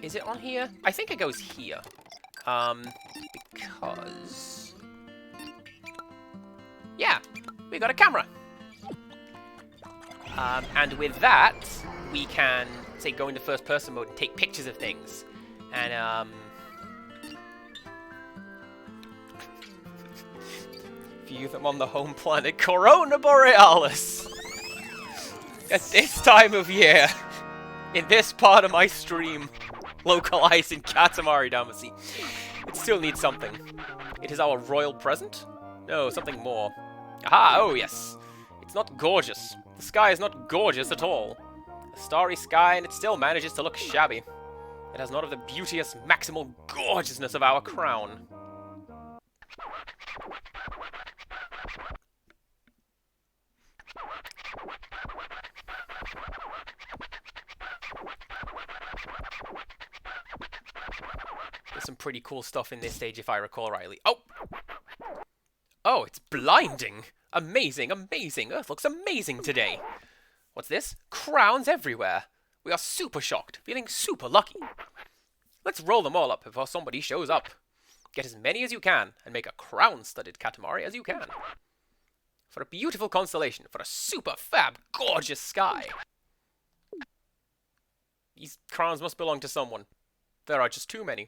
Is it on here? I think it goes here. Because... yeah, we got a camera. And with that, we can, say, go into first-person mode and take pictures of things. And, view them on the home planet Corona Borealis! At this time of year, in this part of my stream, localized in Katamari, Damacy. It still needs something. It is our royal present? No, something more. Aha, oh yes. It's not gorgeous. The sky is not gorgeous at all. A starry sky, and it still manages to look shabby. It has none of the beauteous, maximal gorgeousness of our crown. There's some pretty cool stuff in this stage if I recall rightly. Oh! Oh, it's blinding! Amazing, amazing! Earth looks amazing today! What's this? Crowns everywhere! We are super shocked, feeling super lucky. Let's roll them all up before somebody shows up. Get as many as you can, and make a crown-studded Katamari as you can. For a beautiful constellation, for a super fab, gorgeous sky. These crowns must belong to someone. There are just too many.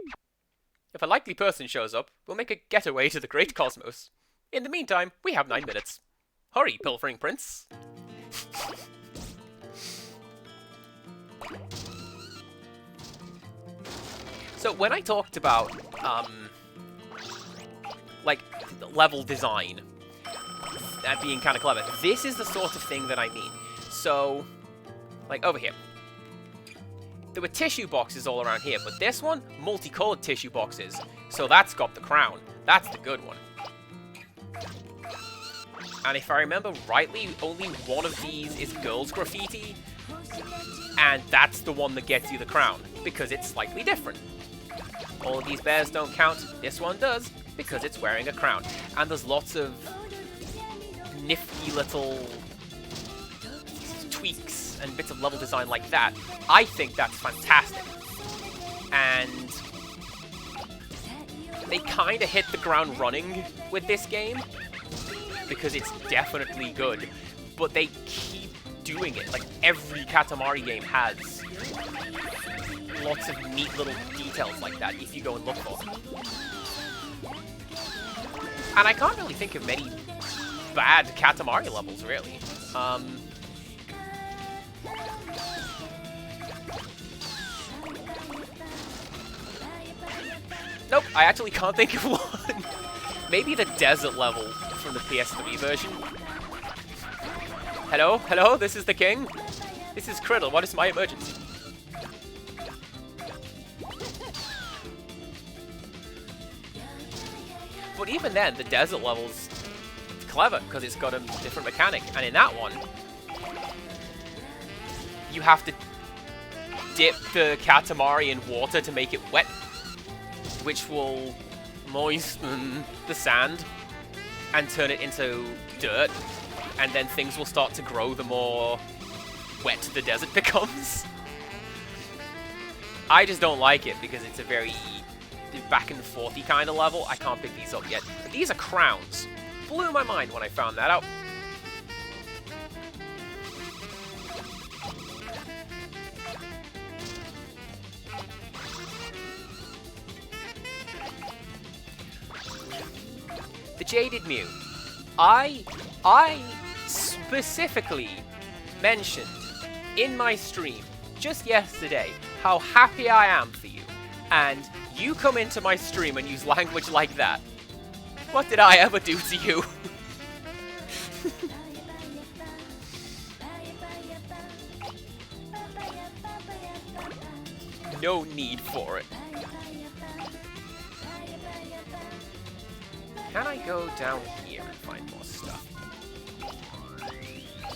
If a likely person shows up, we'll make a getaway to the great cosmos. In the meantime, we have 9 minutes. Hurry, pilfering prince. So when I talked about, like, level design, that being kind of clever, this is the sort of thing that I mean. So, like, over here. There were tissue boxes all around here, but this one, multicolored tissue boxes. So that's got the crown. That's the good one. And if I remember rightly, only one of these is girls' graffiti. And that's the one that gets you the crown, because it's slightly different. All of these bears don't count. This one does, because it's wearing a crown. And there's lots of nifty little tweaks and bits of level design like that. I think that's fantastic. And they kind of hit the ground running with this game, because it's definitely good, but they keep doing it. Like, every Katamari game has lots of neat little details like that if you go and look for them. And I can't really think of many bad Katamari levels, really. Nope, I actually can't think of one. Maybe the desert level from the PS3 version. Hello? Hello? This is the king? This is Criddle. What is my emergency? But even then, the desert level's clever, because it's got a different mechanic. And in that one, you have to dip the Katamari in water to make it wet, which will moisten the sand and turn it into dirt, and then things will start to grow the more wet the desert becomes. I just don't like it because it's a very back and forthy kind of level. I can't pick these up yet. But these are crowns. Blew my mind when I found that out. The Jaded Mew. I specifically mentioned in my stream just yesterday how happy I am for you, and you come into my stream and use language like that. What did I ever do to you? No need for it. Can I go down here and find more stuff?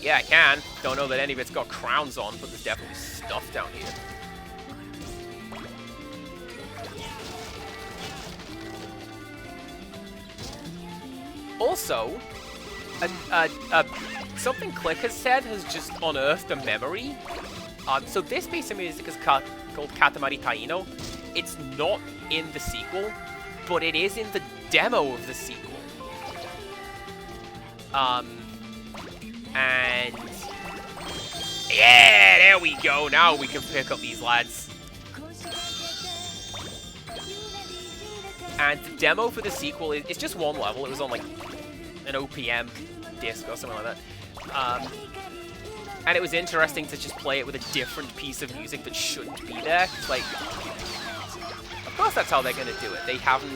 Yeah, I can. Don't know that any of it's got crowns on, but there's definitely stuff down here. Also, something Click has said has just unearthed a memory So this piece of music is called Katamari Taino. It's not in the sequel, but it is in the demo of the sequel. And yeah, there we go. Now we can pick up these lads. And the demo for the sequel is just one level. It was on like an OPM disc or something like that. And it was interesting to just play it with a different piece of music that shouldn't be there. It's like, of course that's how they're going to do it. They haven't...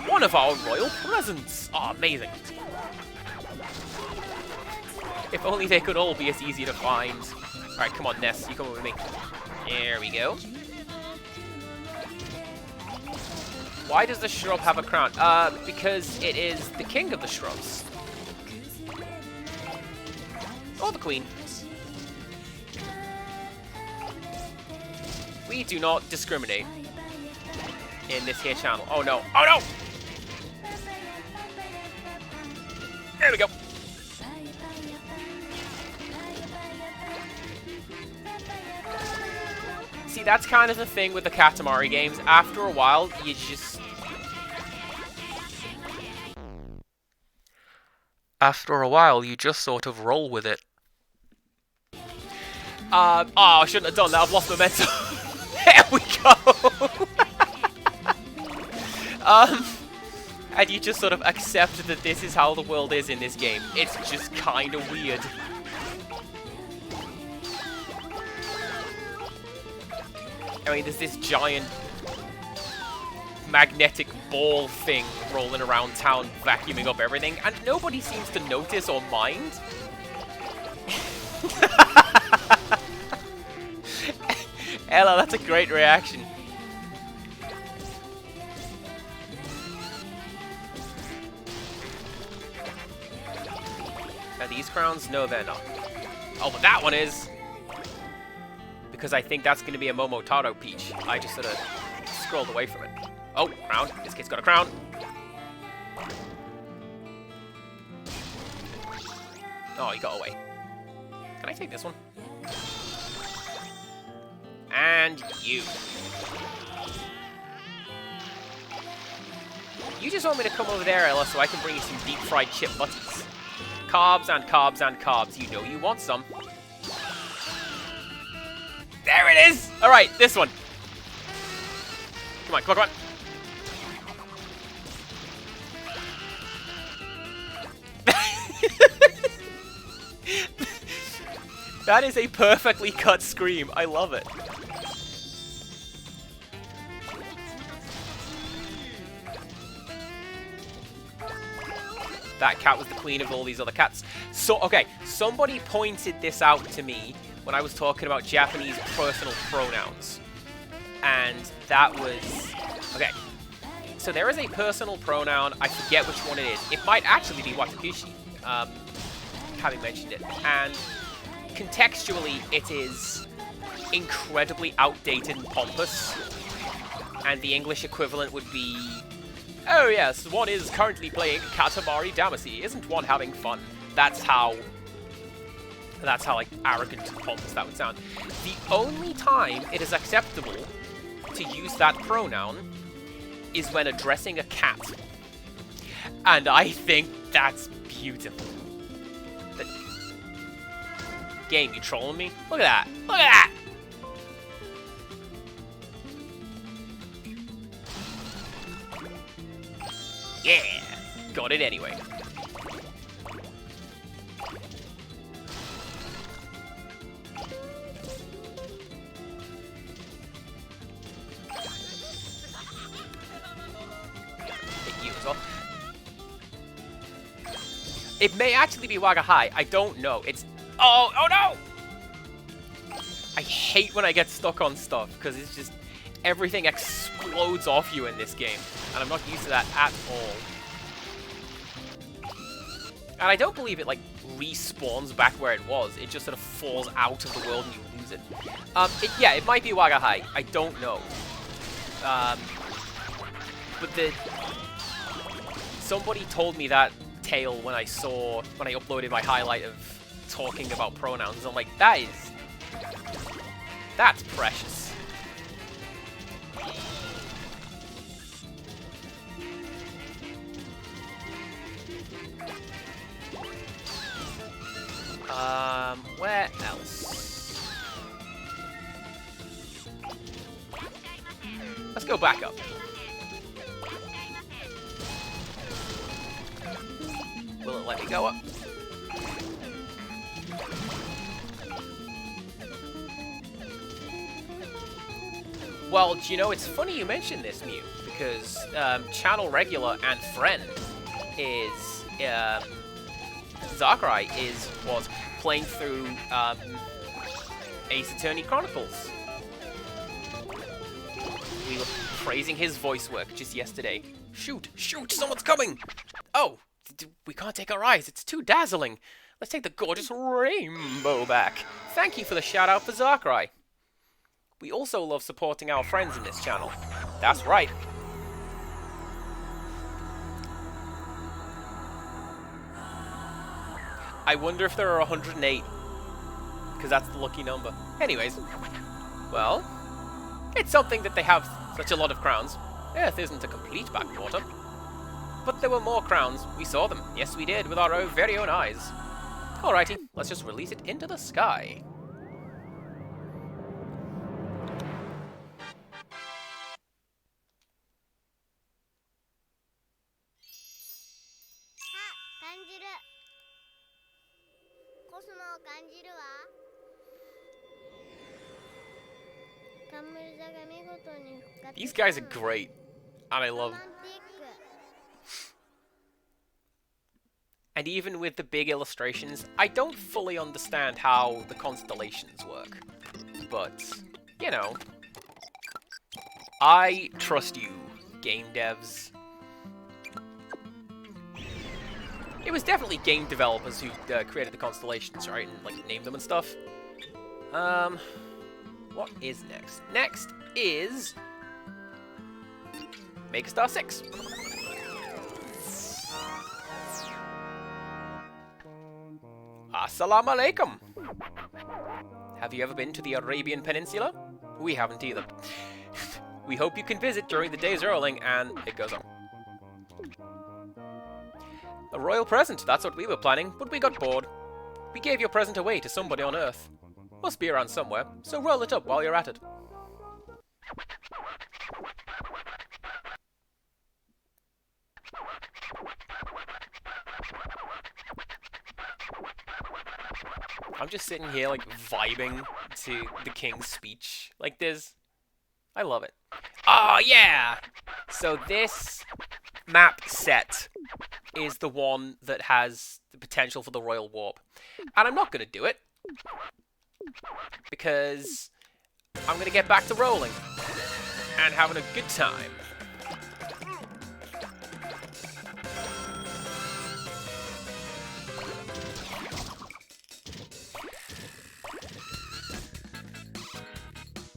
One of our royal presents! Oh, amazing. If only they could all be as easy to find. Alright, come on, Ness. You come with me. There we go. Why does the shrub have a crown? Because it is the king of the shrubs. Or the queen. We do not discriminate in this here channel. Oh no. Oh no! There we go. See, that's kind of the thing with the Katamari games. After a while, you just... sort of roll with it. Oh, I shouldn't have done that. I've lost momentum. There we go. And you just sort of accept that this is how the world is in this game. It's just kind of weird. I mean, there's this giant magnetic ball thing rolling around town, vacuuming up everything, and nobody seems to notice or mind. Ella, that's a great reaction. Are these crowns? No, they're not. Oh, but that one is. Because I think that's going to be a Momotaro peach. I just sort of scrolled away from it. Oh, crown. This kid's got a crown. Oh, he got away. Can I take this one? And you. You just want me to come over there, Ella, so I can bring you some deep-fried chip butties. Carbs and carbs and carbs. You know you want some. There it is! Alright, this one. Come on, come on, come on. That is a perfectly cut scream. I love it. That cat was the queen of all these other cats. So, okay, somebody pointed this out to me when I was talking about Japanese personal pronouns. And that was... Okay. So there is a personal pronoun. I forget which one it is. It might actually be Watakushi, having mentioned it. And contextually, it is incredibly outdated and pompous. And the English equivalent would be... Oh yes, one is currently playing Katamari Damacy. Isn't one having fun? That's how like arrogant and pompous that would sound. The only time it is acceptable to use that pronoun is when addressing a cat. And I think that's beautiful. Game, you trolling me? Look at that! Look at that! Yeah! Got it anyway. Hit you as well. It may actually be Wagahai. I don't know. It's... Oh no! I hate when I get stuck on stuff, because it's just... Everything explodes off you in this game, and I'm not used to that at all. And I don't believe it, like, respawns back where it was. It just sort of falls out of the world and you lose it. Yeah, it might be Wagahai. I don't know. But somebody told me that tale when I uploaded my highlight of talking about pronouns. I'm like, that's precious. Where else? Let's go back up. Will it let me go up? Well, do you know, it's funny you mention this, Mew, because channel regular and friend is Zakurai was playing through Ace Attorney Chronicles. We were praising his voice work just yesterday. Shoot, someone's coming! Oh, we can't take our eyes, it's too dazzling. Let's take the gorgeous rainbow back. Thank you for the shout out for Zakurai. We also love supporting our friends in this channel. That's right. I wonder if there are 108. Because that's the lucky number. Anyways. Well. It's something that they have such a lot of crowns. Earth isn't a complete backwater. But there were more crowns. We saw them. Yes, we did. With our own very own eyes. Alrighty. Let's just release it into the sky. These guys are great, and I love them. And even with the big illustrations, I don't fully understand how the constellations work. But, you know, I trust you, game devs. It was definitely game developers who created the constellations, right? And, like, named them and stuff. What is next? Next is Megastar 6. Assalamu alaikum. Have you ever been to the Arabian Peninsula? We haven't either. We hope you can visit during the day's rolling, and it goes on. A royal present, that's what we were planning, but we got bored. We gave your present away to somebody on Earth. Must be around somewhere, so roll it up while you're at it. I'm just sitting here, like, vibing to the king's speech. Like, I love it. Oh, yeah! So this map set is the one that has the potential for the Royal Warp. And I'm not going to do it. Because I'm going to get back to rolling. And having a good time.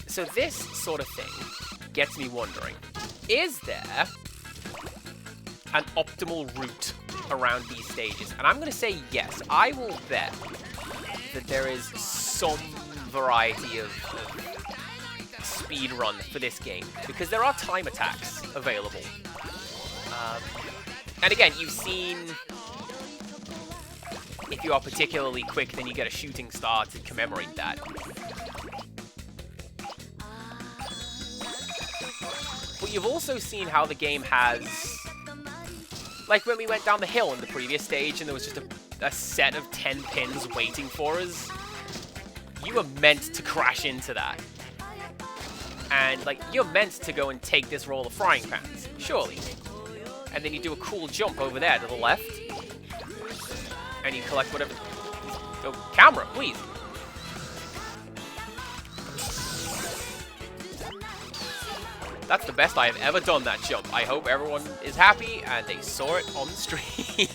So this sort of thing gets me wondering, is there an optimal route around these stages? And I'm going to say yes. I will bet that there is some variety of speed run for this game, because there are time attacks available. And again, you've seen, if you are particularly quick, then you get a shooting star to commemorate that. But you've also seen how the game has, like when we went down the hill in the previous stage and there was just a set of 10 pins waiting for us. You were meant to crash into that. And, like, you're meant to go and take this roll of frying pans, surely. And then you do a cool jump over there to the left. And you collect whatever. Go, camera, please. That's the best I have ever done, that jump. I hope everyone is happy and they saw it on the stream.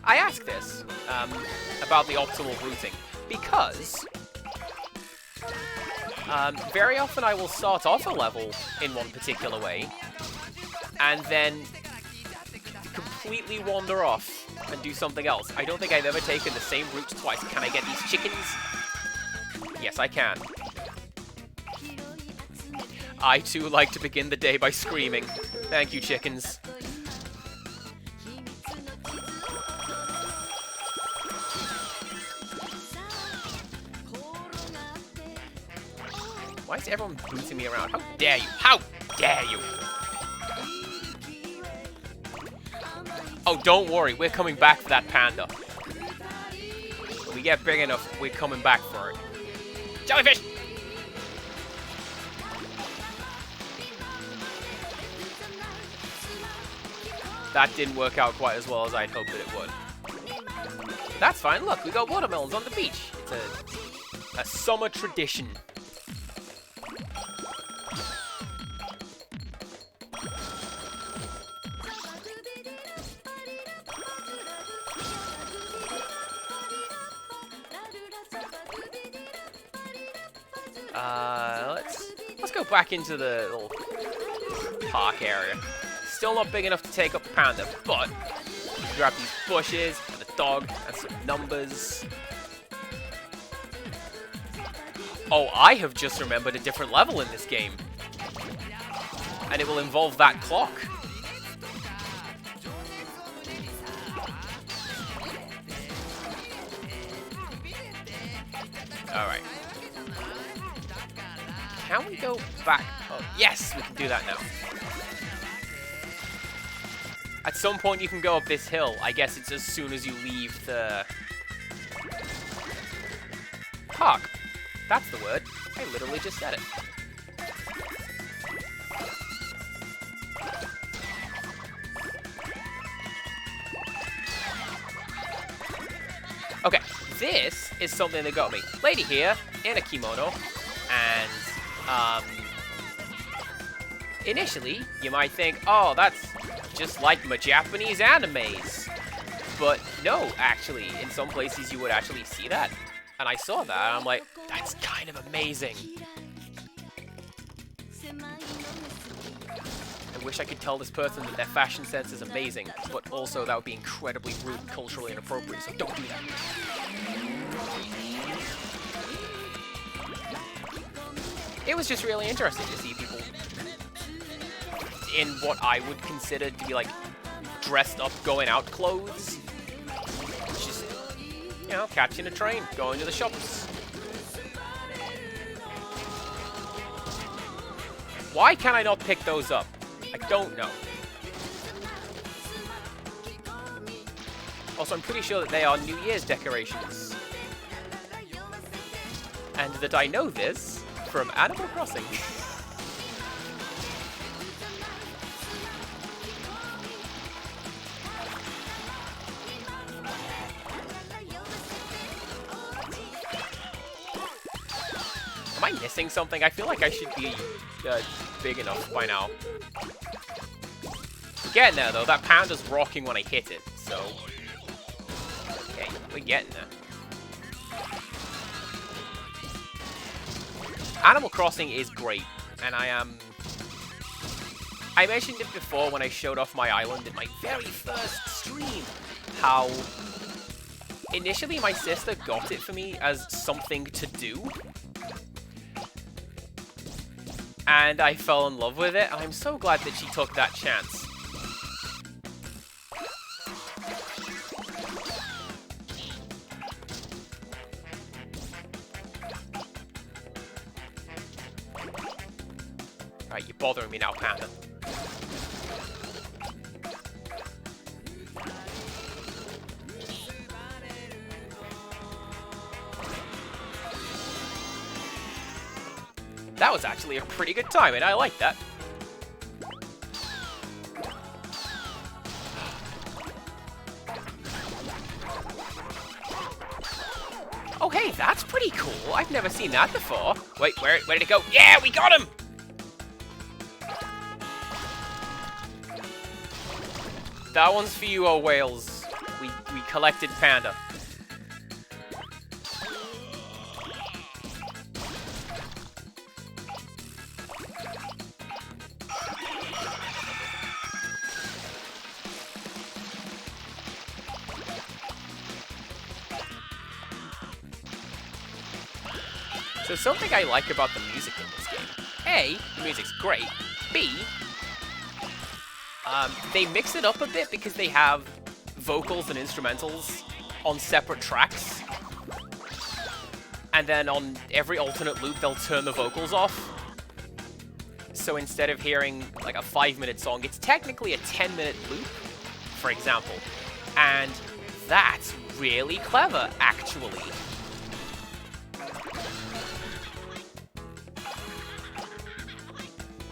I ask this about the optimal routing because Very often I will start off a level in one particular way, and then completely wander off and do something else. I don't think I've ever taken the same route twice. Can I get these chickens? Yes, I can. I too like to begin the day by screaming. Thank you, chickens. Why is everyone booting me around? How dare you? How dare you? Oh, don't worry. We're coming back for that panda. When we get big enough, we're coming back for it. Jellyfish! That didn't work out quite as well as I'd hoped that it would. That's fine. Look, we got watermelons on the beach. It's a summer tradition. Let's go back into the little park area. Still not big enough to take up the panda, but grab these bushes and the dog and some numbers. Oh, I have just remembered a different level in this game. And it will involve that clock. Alright. Can we go back? Oh, yes, we can do that now. At some point you can go up this hill. I guess it's as soon as you leave the park. That's the word. I literally just said it. Okay, this is something that got me. Lady here, in a kimono, and initially, you might think, oh, that's just like my Japanese animes. But no, actually, in some places you would actually see that. And I saw that, and I'm like, that's kind of amazing. I wish I could tell this person that their fashion sense is amazing, but also that would be incredibly rude and culturally inappropriate, so don't do that. It was just really interesting to see people in what I would consider to be like dressed up, going out clothes. Just, you know, catching a train, going to the shops. Why can I not pick those up? I don't know. Also, I'm pretty sure that they are New Year's decorations. And that I know this from Animal Crossing. Am I missing something? I feel like I should be big enough by now. We're getting there, though. That panda's rocking when I hit it, so... Okay, we're getting there. Animal Crossing is great, and I mentioned it before when I showed off my island in my very first stream, how initially my sister got it for me as something to do, and I fell in love with it, and I'm so glad that she took that chance. Alright, you're bothering me now, Panda. That was actually a pretty good time, and I like that. Oh, hey, that's pretty cool. I've never seen that before. Wait, where did it go? Yeah, we got him! That one's for you, oh whales. We collected Panda. So something I like about the music in this game. A, the music's great. B, they mix it up a bit because they have vocals and instrumentals on separate tracks. And then on every alternate loop, they'll turn the vocals off. So instead of hearing like a 5-minute song, it's technically a 10-minute loop, for example. And that's really clever, actually.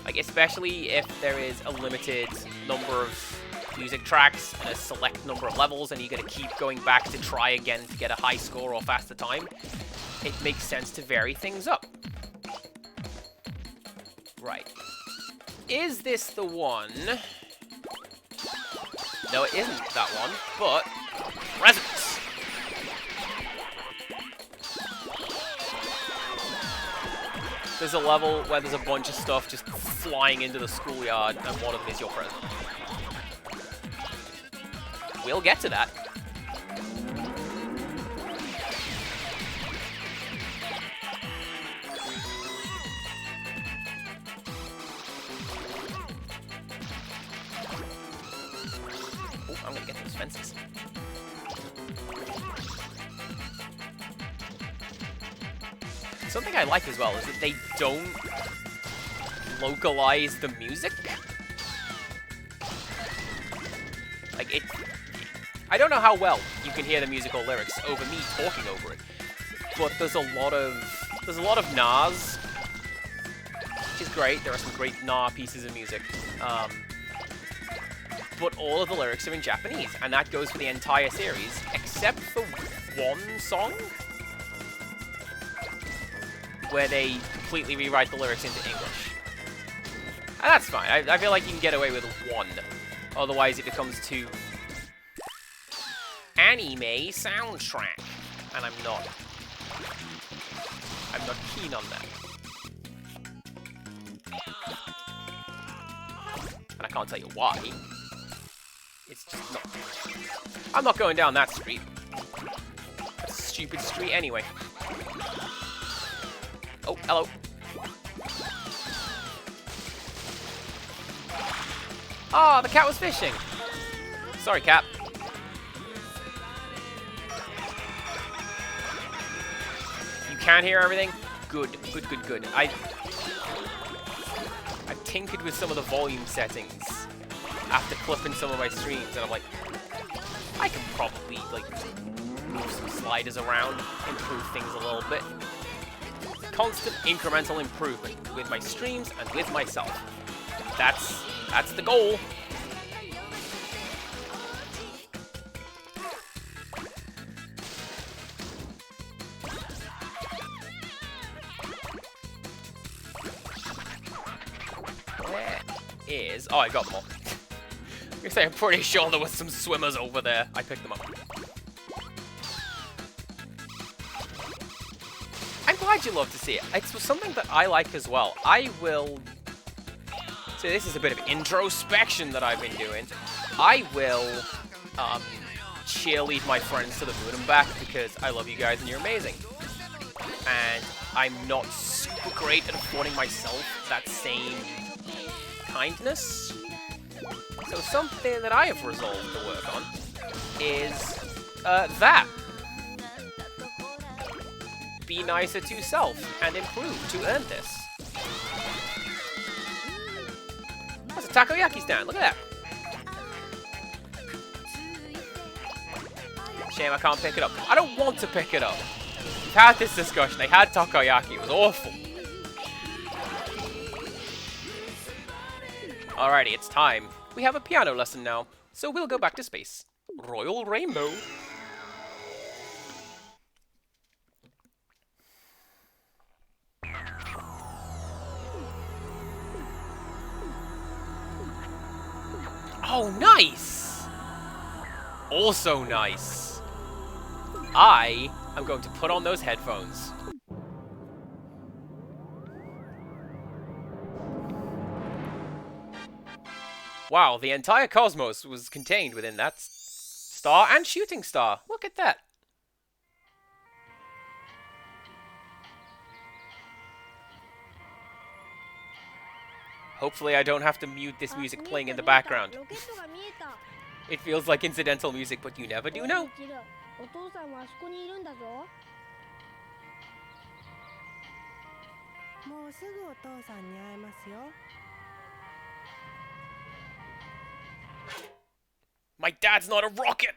Like, especially if there is a limited number of music tracks and a select number of levels, and you gotta keep going back to try again to get a high score or faster time, it makes sense to vary things up. Right. Is this the one? No, it isn't that one, but presents. There's a level where there's a bunch of stuff just flying into the schoolyard, and one of them is your present. We'll get to that. Oh, I'm gonna get those fences. Something I like as well is that they don't localize the music. Like, it... I don't know how well you can hear the musical lyrics over me talking over it, but there's a lot of NAs, which is great. There are some great Na pieces of music, but all of the lyrics are in Japanese, and that goes for the entire series, except for one song, where they completely rewrite the lyrics into English. And that's fine. I feel like you can get away with one, otherwise it becomes too anime soundtrack, and I'm not keen on that. And I can't tell you why. It's just not. I'm not going down that street. That's a stupid street anyway. Oh, hello. Oh, the cat was fishing. Sorry, cat. Can't hear everything? Good, good, good, good. I've tinkered with some of the volume settings after clipping some of my streams, and I'm like, I can probably, like, move some sliders around, improve things a little bit. Constant incremental improvement with my streams and with myself. That's the goal. Oh, I got them all. I'm pretty sure there was some swimmers over there. I picked them up. I'm glad you love to see it. It's something that I like as well. I will... So this is a bit of introspection that I've been doing. I will cheerlead my friends to the moon and back because I love you guys and you're amazing. And I'm not super great at affording myself that same kindness. So something that I have resolved to work on is that. Be nicer to self and improve to earn this. That's a takoyaki stand, look at that. Shame I can't pick it up. I don't want to pick it up. We've had this discussion, I had takoyaki, it was awful. Alrighty, it's time. We have a piano lesson now, so we'll go back to space. Royal Rainbow. Oh, nice! Also nice. I am going to put on those headphones. Wow, the entire cosmos was contained within that star and shooting star. Look at that. Hopefully I don't have to mute this music playing in the background. It feels like incidental music, but you never do know. My dad's not a rocket!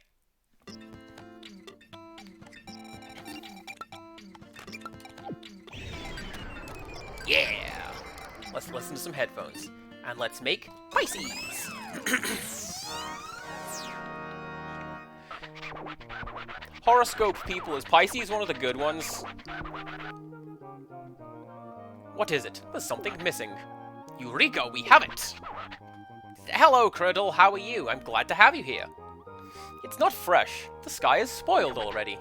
Yeah! Let's listen to some headphones. And let's make Pisces! Horoscope people, is Pisces one of the good ones? What is it? There's something missing. Eureka, we have it! Hello, Criddle, how are you? I'm glad to have you here. It's not fresh. The sky is spoiled already.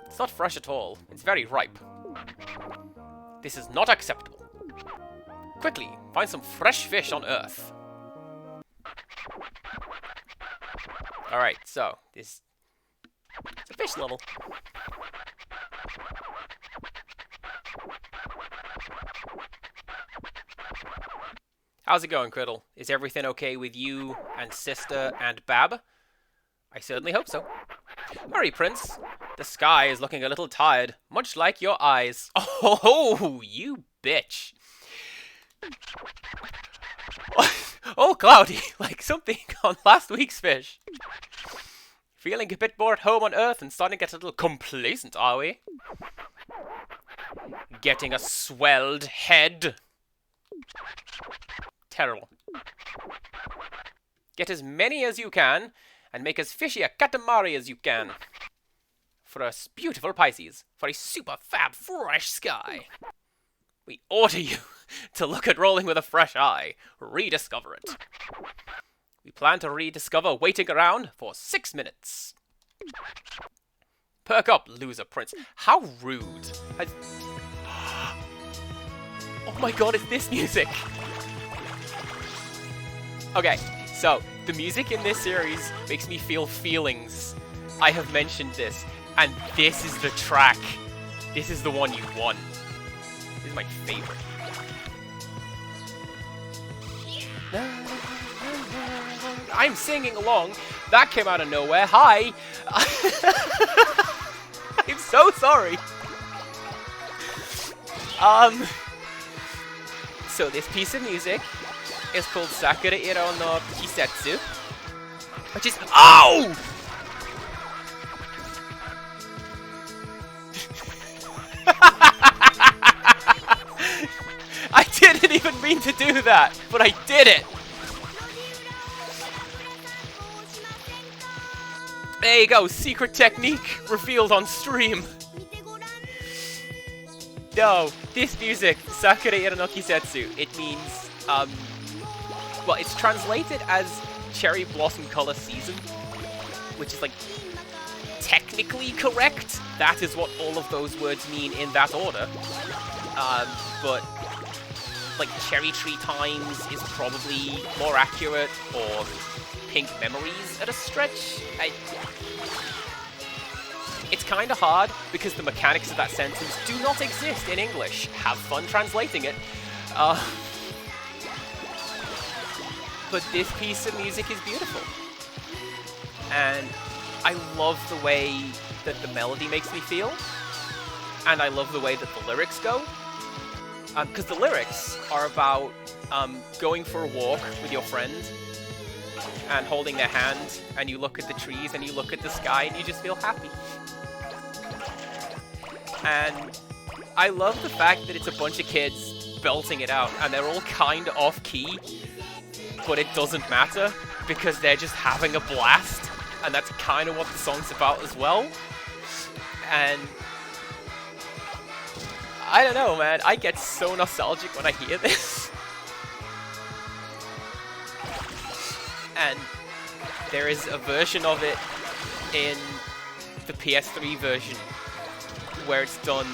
It's not fresh at all. It's very ripe. This is not acceptable. Quickly, find some fresh fish on Earth. Alright, so, it's a fish level. How's it going, Criddle? Is everything okay with you and Sister and Bab? I certainly hope so. Hurry, Prince. The sky is looking a little tired, much like your eyes. Oh, you bitch. Oh, cloudy, like something on last week's fish. Feeling a bit more at home on Earth and starting to get a little complacent, are we? Getting a swelled head. Terrible. Get as many as you can, and make as fishy a Katamari as you can. For us beautiful Pisces, for a super fab fresh sky. We order you to look at rolling with a fresh eye. Rediscover it. We plan to rediscover waiting around for 6 minutes. Perk up, loser prince. How rude. Oh my god, it's this music. Okay, so the music in this series makes me feel feelings. I have mentioned this, and this is the track. This is the one you want. This is my favorite. I'm singing along. That came out of nowhere. Hi. I'm so sorry. So this piece of music is called Sakura Iro no Kisetsu, which is— OW! I didn't even mean to do that, but I did it! There you go, secret technique revealed on stream. No, this music, Sakura Iro no Kisetsu, it means, well, it's translated as Cherry Blossom Color Season, which is, like, technically correct. That is what all of those words mean in that order. But, like, Cherry Tree Times is probably more accurate, or Pink Memories at a stretch. It's kind of hard, because the mechanics of that sentence do not exist in English. Have fun translating it. But this piece of music is beautiful. And I love the way that the melody makes me feel. And I love the way that the lyrics go. Because the lyrics are about going for a walk with your friend and holding their hand, and you look at the trees and you look at the sky and you just feel happy. And I love the fact that it's a bunch of kids belting it out, and they're all kind of off-key, but it doesn't matter, because they're just having a blast, and that's kind of what the song's about as well. And I don't know, man, I get so nostalgic when I hear this. And there is a version of it in the PS3 version where it's done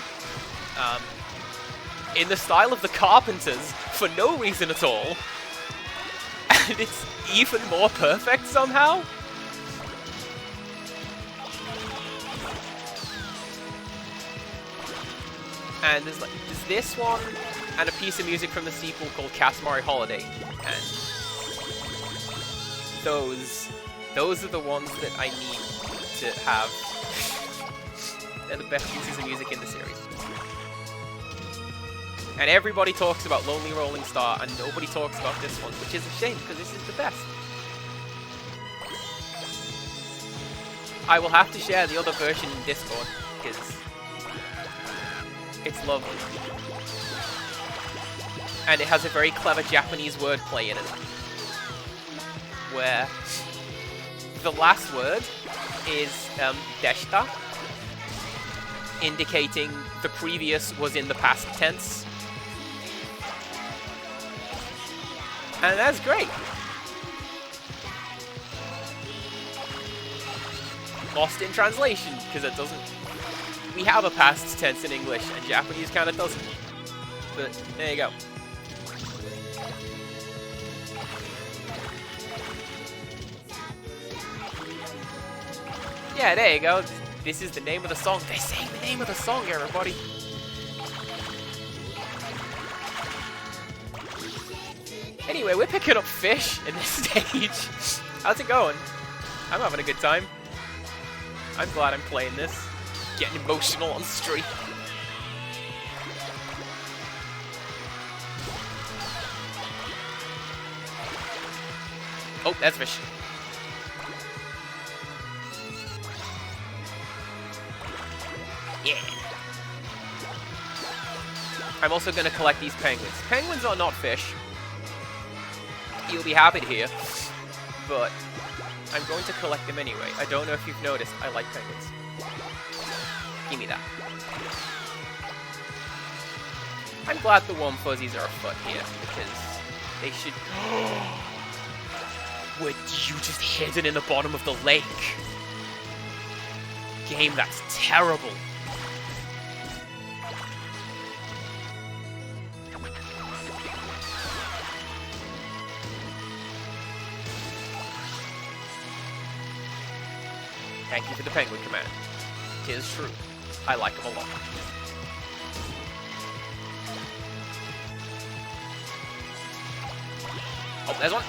in the style of the Carpenters for no reason at all. And it's even more perfect somehow. And there's this one and a piece of music from the sequel called Katamari Holiday, And those are the ones that I need to have. They're the best pieces of music in the series. And everybody talks about Lonely Rolling Star, and nobody talks about this one, which is a shame, because this is the best. I will have to share the other version in Discord, because it's lovely. And it has a very clever Japanese wordplay in it, where the last word is deshita, indicating the previous was in the past tense. And that's great. Lost in translation, because it doesn't... We have a past tense in English, and Japanese kind of doesn't. But there you go. Yeah, there you go. This is the name of the song. They're saying the name of the song, everybody. Anyway, we're picking up fish in this stage. How's it going? I'm having a good time. I'm glad I'm playing this. Getting emotional on stream. Oh, that's fish. Yeah. I'm also going to collect these penguins. Penguins are not fish. You'll be happy to hear. But I'm going to collect them anyway. I don't know if you've noticed, I like penguins. Give me that. I'm glad the warm fuzzies are afoot here, because they should... Were you just hidden in the bottom of the lake? Game, that's terrible. Thank you for the penguin command. 'Tis true. I like them a lot. Oh, there's one.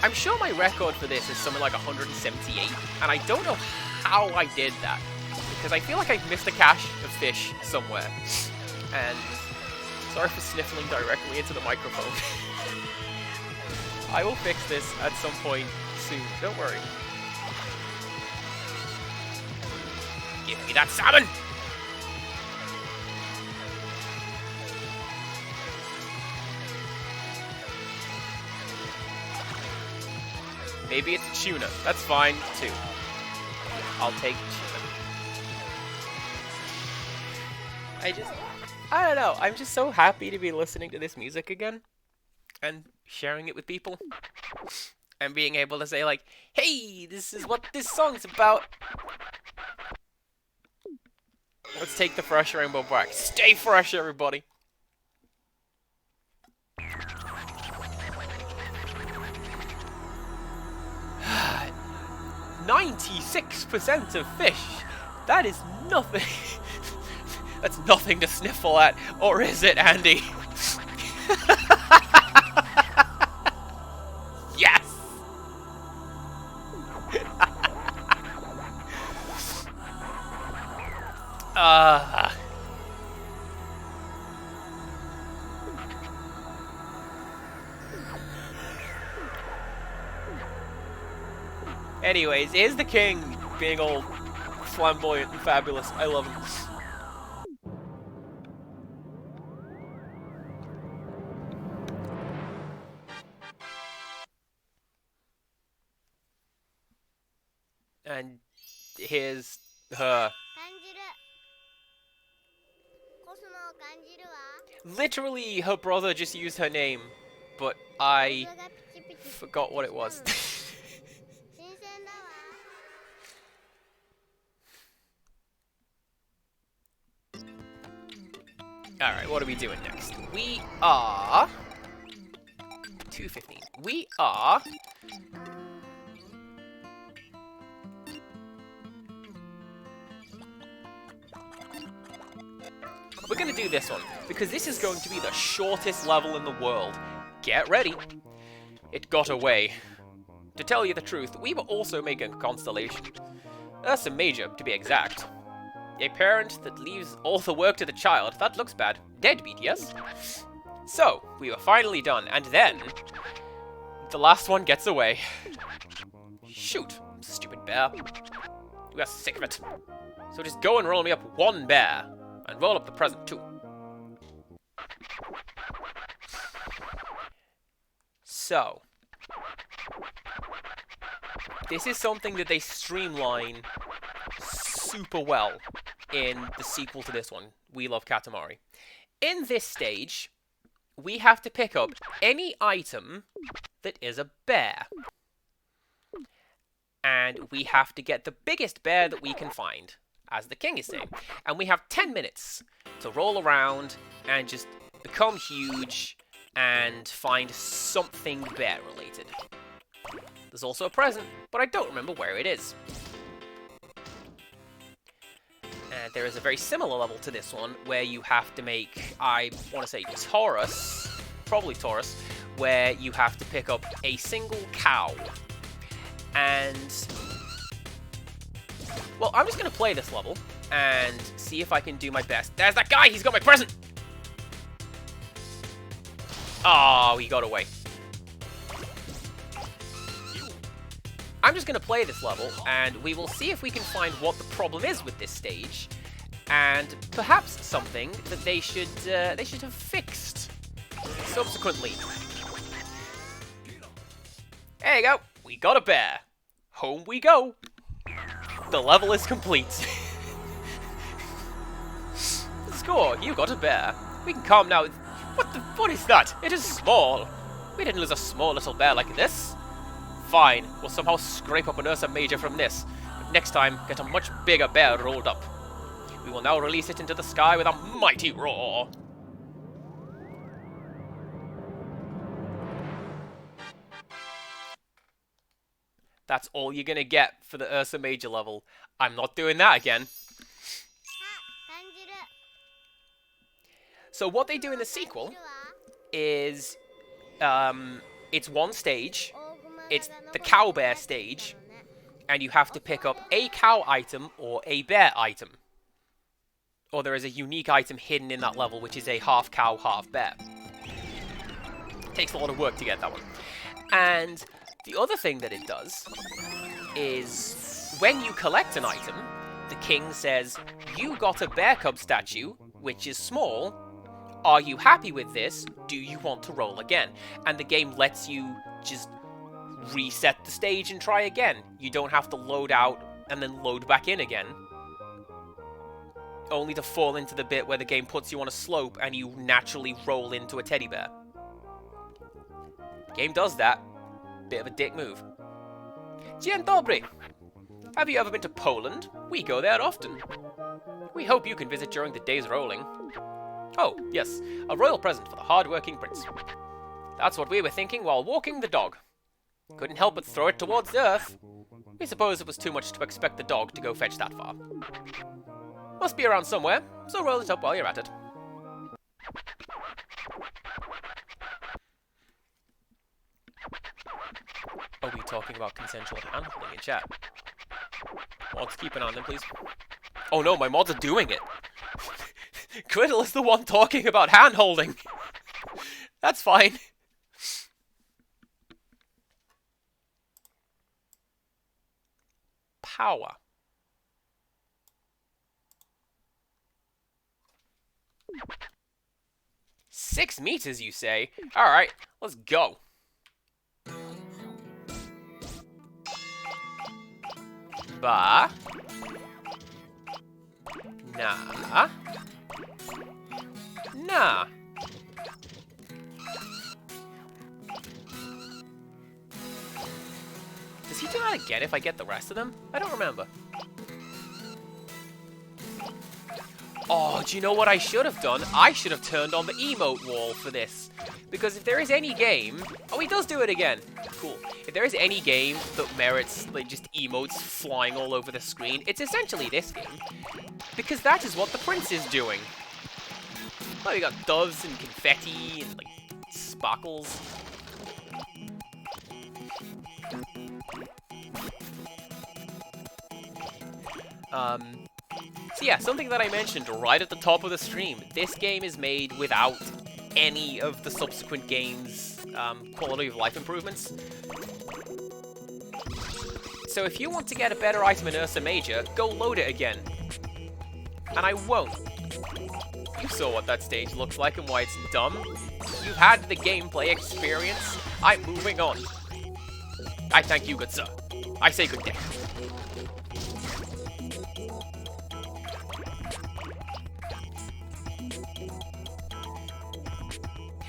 I'm sure my record for this is something like 178, and I don't know how I did that, because I feel like I've missed a cache of fish somewhere. And sorry for sniffling directly into the microphone. I will fix this at some point soon, don't worry. Give me that salmon! Maybe it's tuna. That's fine, too. I'll take tuna. I don't know. I'm just so happy to be listening to this music again. And sharing it with people. And being able to say, like, hey, this is what this song's about. Let's take the fresh rainbow back. Stay fresh, everybody. 96% of fish. That is nothing. That's nothing to sniffle at, or is it, Andy? Yes. Anyways, here's the king being all flamboyant and fabulous. I love him. And here's her. Literally, her brother just used her name, but I forgot what it was. Alright, what are we doing next? We are... 215. We are... we're going to do this one, because this is going to be the shortest level in the world. Get ready. It got away. To tell you the truth, we were also making a constellation. Ursa Major, to be exact. A parent that leaves all the work to the child. That looks bad. Deadbeat, yes? So, we were finally done, and then... the last one gets away. Shoot, stupid bear. We got sick of it. So just go and roll me up one bear. And roll up the present, too. So... this is something that they streamline super well in the sequel to this one, We Love Katamari. In this stage, we have to pick up any item that is a bear. And we have to get the biggest bear that we can find, as the king is saying. And we have 10 minutes to roll around and just become huge and find something bear-related. There's also a present, but I don't remember where it is. And there is a very similar level to this one, where you have to make, I want to say Taurus, probably Taurus, where you have to pick up a single cow. And, well, I'm just going to play this level and see if I can do my best. There's that guy! He's got my present! Oh, he got away. I'm just going to play this level, and we will see if we can find what the problem is with this stage, and perhaps something that they should have fixed subsequently. There you go. We got a bear. Home we go. The level is complete. Score. You got a bear. We can calm now. What is that? It is small. We didn't lose a small little bear like this. Fine, we'll somehow scrape up an Ursa Major from this, but next time, get a much bigger bear rolled up. We will now release it into the sky with a mighty roar. That's all you're gonna get for the Ursa Major level. I'm not doing that again. So what they do in the sequel is, it's one stage. It's the cow bear stage, and you have to pick up a cow item or a bear item. Or there is a unique item hidden in that level, which is a half cow, half bear. It takes a lot of work to get that one. And the other thing that it does is when you collect an item, the king says, you got a bear cub statue, which is small. Are you happy with this? Do you want to roll again? And the game lets you just reset the stage and try again. You don't have to load out and then load back in again. Only to fall into the bit where the game puts you on a slope and you naturally roll into a teddy bear. Game does that. Bit of a dick move. Dzień dobry. Have you ever been to Poland? We go there often. We hope you can visit during the day's rolling. Oh, yes, a royal present for the hard-working prince. That's what we were thinking while walking the dog. Couldn't help but throw it towards the earth. We suppose it was too much to expect the dog to go fetch that far. Must be around somewhere, so roll it up while you're at it. Are we talking about consensual handholding in chat? Mods, keep an eye on them, please. Oh no, my mods are doing it! Griddle is the one talking about handholding! That's fine. Power. "6 meters, you say? Alright, let's go. Ba. Na. Na. Does he do that again if I get the rest of them? I don't remember. Oh, do you know what I should have done? I should have turned on the emote wall for this. Because if there is any game... Oh, he does do it again. Cool. If there is any game that merits like just emotes flying all over the screen, it's essentially this game. Because that is what the prince is doing. Oh, we got doves and confetti and, like, sparkles. So yeah, something that I mentioned right at the top of the stream. This game is made without any of the subsequent games' quality of life improvements. So if you want to get a better item in Ursa Major, go load it again. And I won't. You saw what that stage looks like and why it's dumb. You've had the gameplay experience. I'm moving on. I thank you, good sir. I say good day.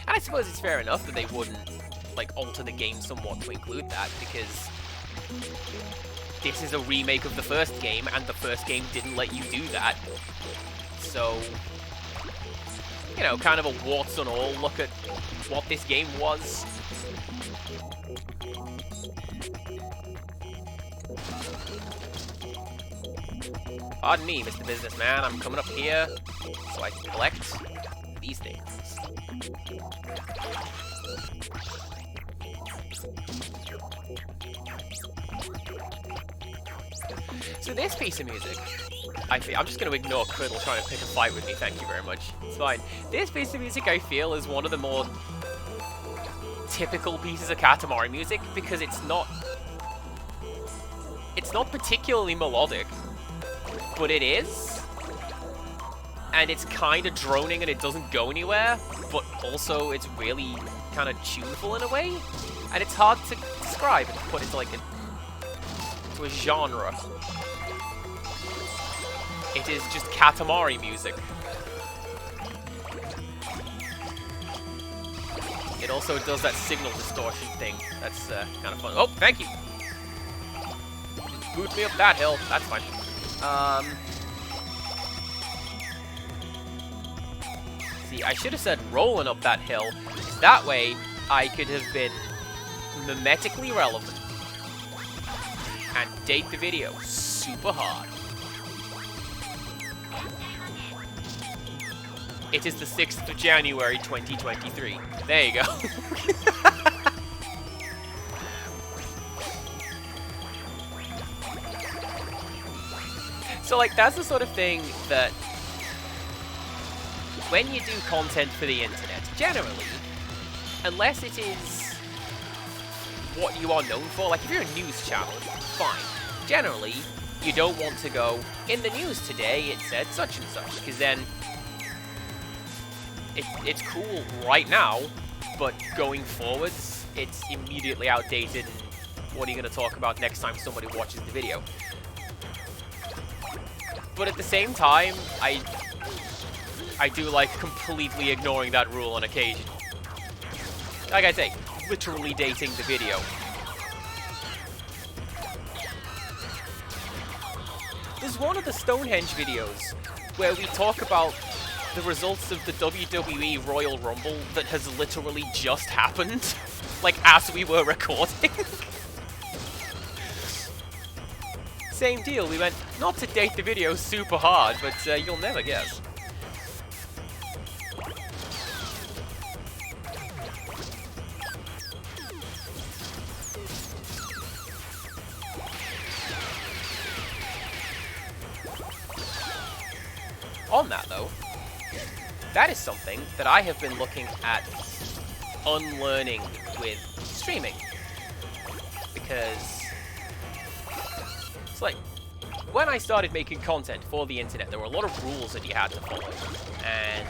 And I suppose it's fair enough that they wouldn't, like, alter the game somewhat to include that, because this is a remake of the first game, and the first game didn't let you do that. So, you know, kind of a warts and all look at what this game was. Pardon me, Mr. Businessman, I'm coming up here so I can collect these things. So this piece of music, I'm just going to ignore Criddle trying to pick a fight with me, thank you very much. It's fine. This piece of music, I feel, is one of the more typical pieces of Katamari music, because it's not particularly melodic, but it is. And it's kind of droning and it doesn't go anywhere, but also it's really kind of tuneful in a way. And it's hard to describe and put into like a genre. It is just Katamari music. It also does that signal distortion thing. That's kind of fun. Oh, thank you. Just boot me up that hill. That's fine. See, I should have said rolling up that hill. That way, I could have been mimetically relevant and date the video super hard. It is the 6th of January, 2023. There you go. So, like, that's the sort of thing that when you do content for the internet, generally, unless it is what you are known for, like if you're a news channel, fine. Generally, you don't want to go, in the news today it said such and such, because then it's cool right now, but going forwards, it's immediately outdated, and what are you going to talk about next time somebody watches the video? But at the same time, I do like completely ignoring that rule on occasion. Like I say, literally dating the video. There's one of the Stonehenge videos where we talk about the results of the WWE Royal Rumble that has literally just happened, like as we were recording. Same deal, we went, not to date the video super hard, but you'll never guess. On that though, that is something that I have been looking at unlearning with streaming. Because it's like, when I started making content for the internet, there were a lot of rules that you had to follow, and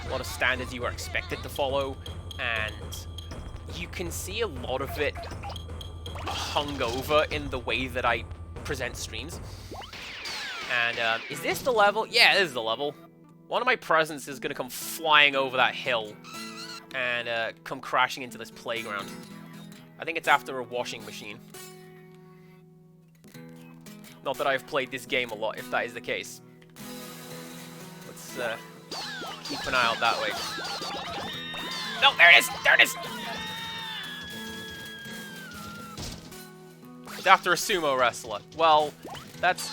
a lot of standards you were expected to follow, and you can see a lot of it hung over in the way that I present streams. And, is this the level? Yeah, this is the level. One of my presents is gonna come flying over that hill and, come crashing into this playground. I think it's after a washing machine. Not that I've played this game a lot, if that is the case. Let's, keep an eye out that way. No, there it is! There it is! It's after a sumo wrestler. Well, that's...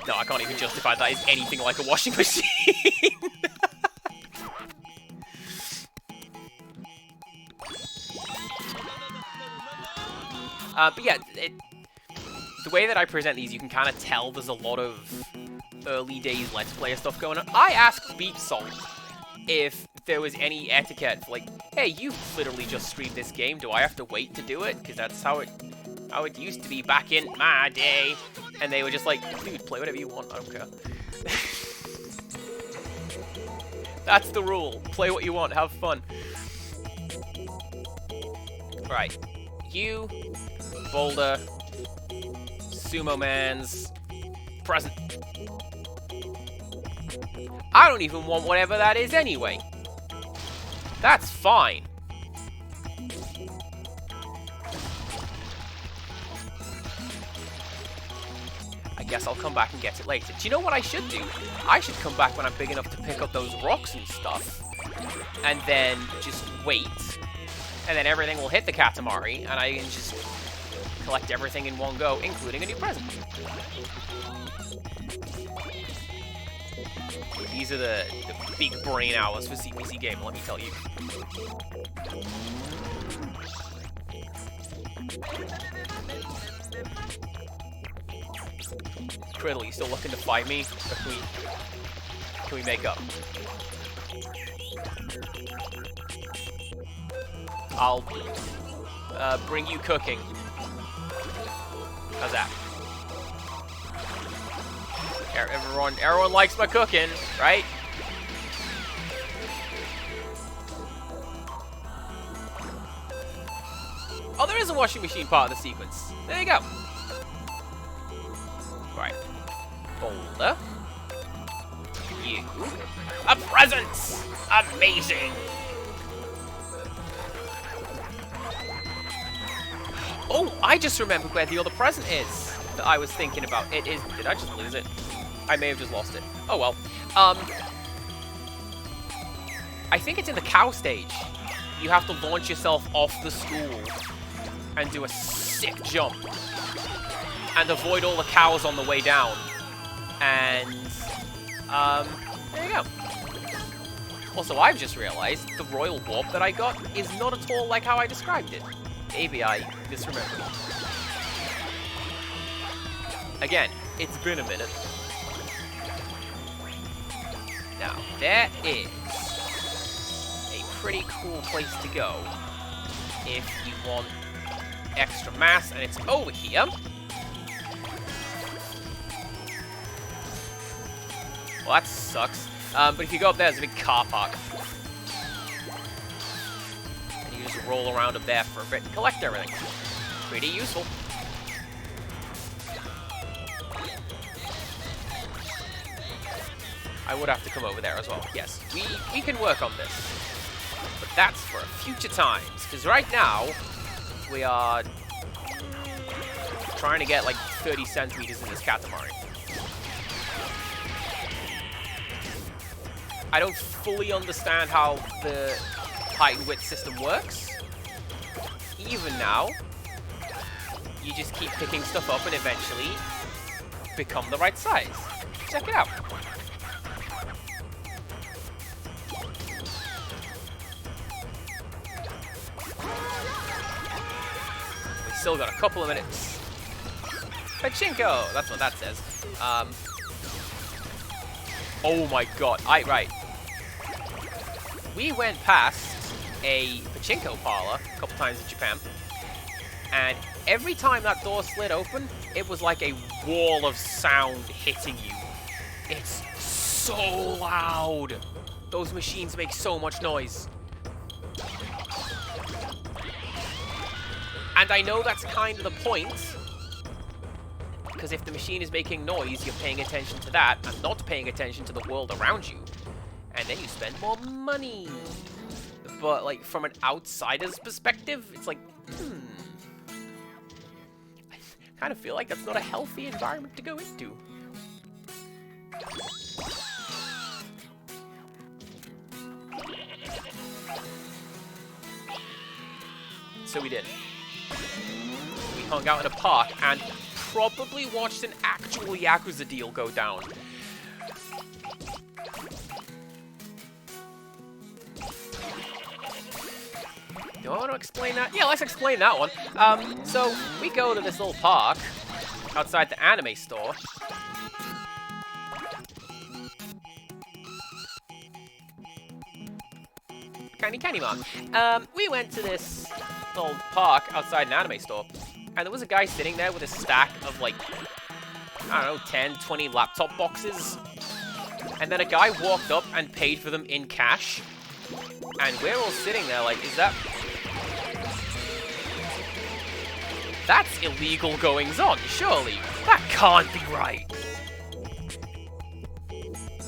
No, I can't even justify that as anything like a washing machine. But yeah, the way that I present these, you can kind of tell there's a lot of early days Let's Player stuff going on. I asked Beep Salt if there was any etiquette for, like, hey, you've literally just streamed this game, do I have to wait to do it? Because that's how it used to be back in my day. And they were just like, dude, play whatever you want, I don't care. That's the rule. Play what you want, have fun. Right. You, Boulder, Sumo Man's present. I don't even want whatever that is anyway. That's fine. I guess I'll come back and get it later. Do you know what I should do? I should come back when I'm big enough to pick up those rocks and stuff. And then just wait. And then everything will hit the Katamari, and I can just collect everything in one go, including a new present. These are the big brain hours for CPC Game, let me tell you. Criddle, you still looking to fight me? Or can we make up? I'll bring you cooking. How's that? Everyone likes my cooking, right? Oh, there is a washing machine part of the sequence. There you go. Right. Boulder. You. A present! Amazing! Oh, I just remembered where the other present is that I was thinking about. It is... Did I just lose it? I may have just lost it. Oh, well. I think it's in the cow stage. You have to launch yourself off the school and do a sick jump. And avoid all the cows on the way down. And, there you go. Also, I've just realized the Royal Warp that I got is not at all like how I described it. Maybe I misremembered. Again, it's been a minute. Now, there is a pretty cool place to go if you want extra mass, and it's over here. Well, that sucks. But if you go up there, there's a big car park. And you just roll around up there for a bit and collect everything. Pretty useful. I would have to come over there as well. Yes, we can work on this. But that's for future times. Because right now, we are trying to get like 30 centimeters in this Katamari. I don't fully understand how the height and width system works. Even now, you just keep picking stuff up and eventually become the right size. Check it out. We still got a couple of minutes. Pachinko! That's what that says. Oh my god. Right. We went past a pachinko parlor a couple times in Japan, and every time that door slid open, it was like a wall of sound hitting you. It's so loud. Those machines make so much noise. And I know that's kind of the point, because if the machine is making noise, you're paying attention to that and not paying attention to the world around you. And then you spend more money. But, like, from an outsider's perspective, it's like, I kind of feel like that's not a healthy environment to go into. So we did. We hung out in a park and probably watched an actual Yakuza deal go down. Do I want to explain that? Yeah, let's explain that one. So, we go to this little park outside the anime store. Candy Mom. We went to this little park outside an anime store, and there was a guy sitting there with a stack of, like, I don't know, 10, 20 laptop boxes. And then a guy walked up and paid for them in cash. And we're all sitting there like, is that... That's illegal goings-on, surely. That can't be right.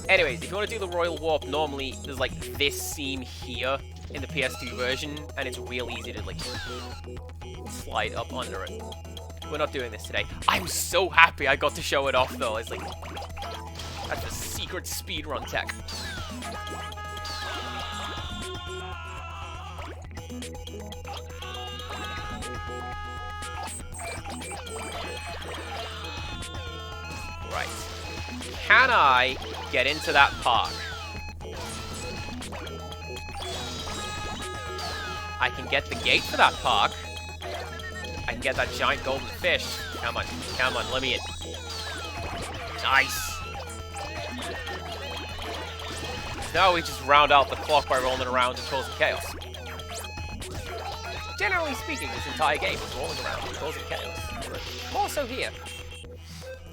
Anyways, if you want to do the Royal Warp, normally there's like this scene here in the PS2 version, and it's real easy to like slide up under it. We're not doing this today. I'm so happy I got to show it off though. It's like, that's the secret speedrun tech. Right. Can I get into that park? I can get the gate for that park. I can get that giant golden fish. Come on, let me in. Nice. Now we just round out the clock by rolling around and causing chaos. Generally speaking, this entire game is rolling around and causing chaos. But more so here.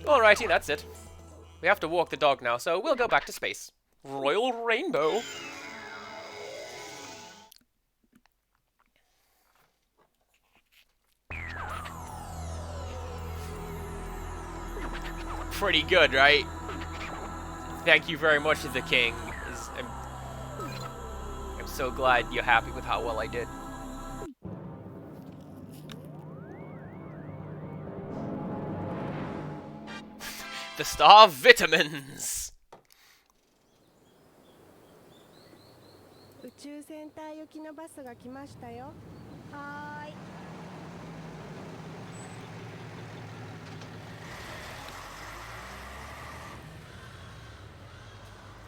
Alrighty, that's it. We have to walk the dog now, so we'll go back to space. Royal Rainbow. Pretty good, right? Thank you very much to the king. I'm so glad you're happy with how well I did. The star vitamins.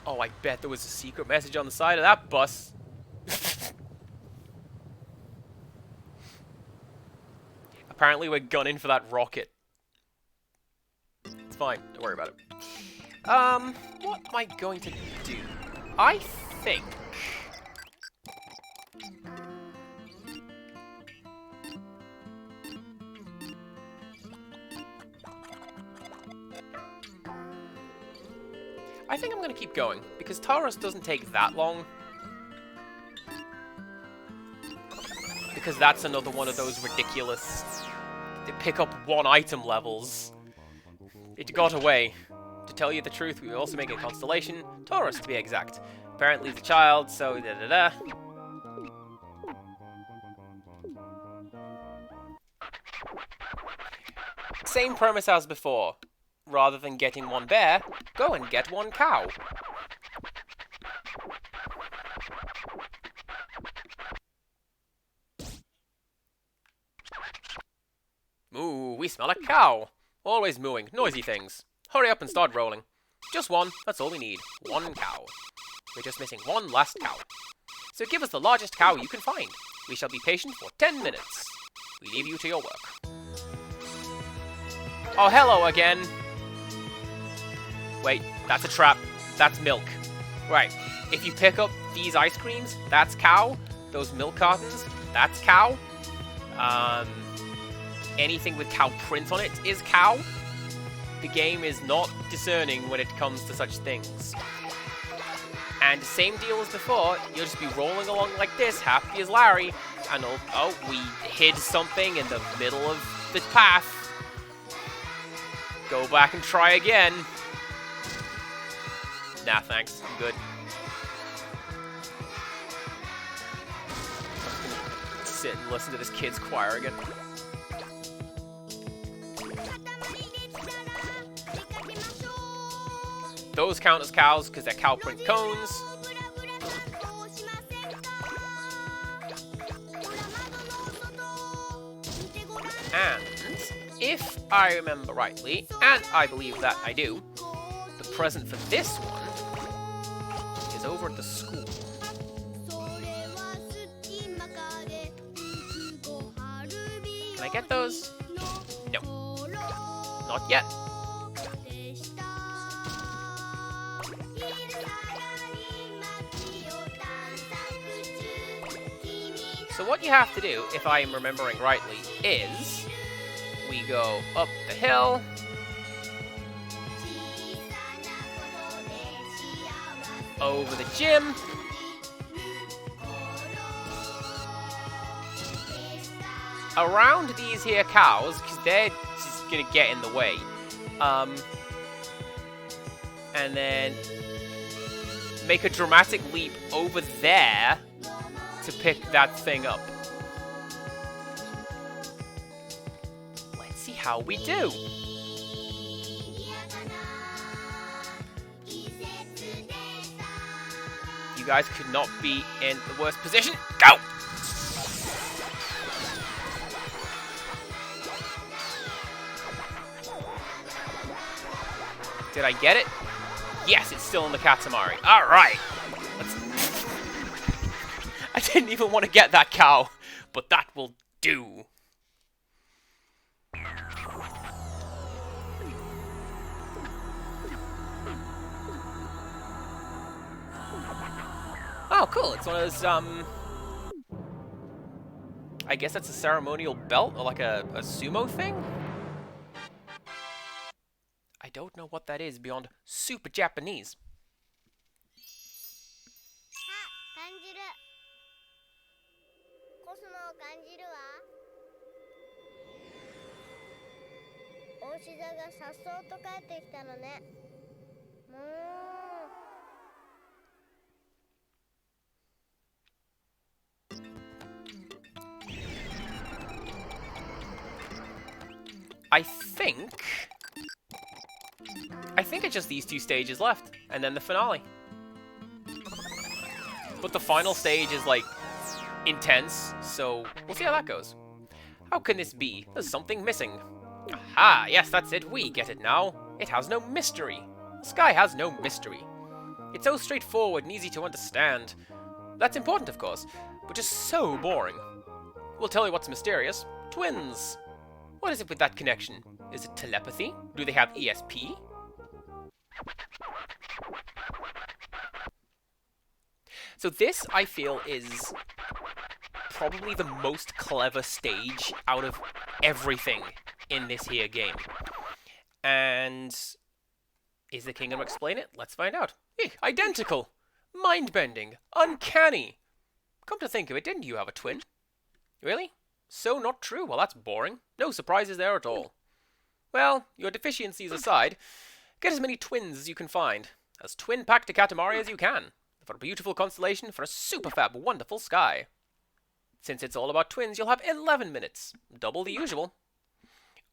Oh, I bet there was a secret message on the side of that bus. Apparently we're gunning for that rocket. It's fine, don't worry about it. What am I going to do? I think... I'm going to keep going, because Taurus doesn't take that long. Because that's another one of those ridiculous... They pick up one item levels. It got away. To tell you the truth, we were also making a constellation, Taurus to be exact. Apparently the child, so da-da-da. Same premise as before. Rather than getting one bear, go and get one cow. Moo, we smell a cow. Always mooing, noisy things. Hurry up and start rolling. Just one, that's all we need. One cow. We're just missing one last cow. So give us the largest cow you can find. We shall be patient for 10 minutes. We leave you to your work. Oh, hello again. Wait, that's a trap. That's milk. Right, if you pick up these ice creams, that's cow. Those milk cartons, that's cow. Anything with cow print on it is cow. The game is not discerning when it comes to such things. And same deal as before, you'll just be rolling along like this, happy as Larry, and oh, we hid something in the middle of the path. Go back and try again. Nah, thanks. I'm good. I'm just gonna sit and listen to this kid's choir again. Those count as cows because they're cow print cones. And if I remember rightly, and I believe that I do, the present for this one is over at the school. Can I get those? No. Not yet. So what you have to do, if I'm remembering rightly, is we go up the hill, over the gym, around these here cows, because they're just gonna get in the way, and then make a dramatic leap over there to pick that thing up. Let's see how we do. You guys could not be in the worst position. Go! Did I get it? Yes, it's still in the Katamari. Alright. I didn't even want to get that cow, but that will do. Oh, cool. It's one of those, I guess that's a ceremonial belt, or like a sumo thing? I don't know what that is beyond super Japanese. I think it's just these two stages left, and then the finale. But the final stage is, like, intense, so we'll see how that goes. How can this be? There's something missing. Aha, yes, that's it. We get it now. It has no mystery. The sky has no mystery. It's so straightforward and easy to understand. That's important, of course, but just so boring. We'll tell you what's mysterious. Twins. What is it with that connection? Is it telepathy? Do they have ESP? So this, I feel, is probably the most clever stage out of everything in this here game. And is the king gonna explain it? Let's find out. Identical! Mind-bending! Uncanny! Come to think of it, didn't you have a twin? Really? So not true? Well, that's boring. No surprises there at all. Well, your deficiencies aside, get as many twins as you can find. As twin-packed a Katamari as you can. For a beautiful constellation, for a super fab, wonderful sky. Since it's all about twins, you'll have 11 minutes. Double the usual.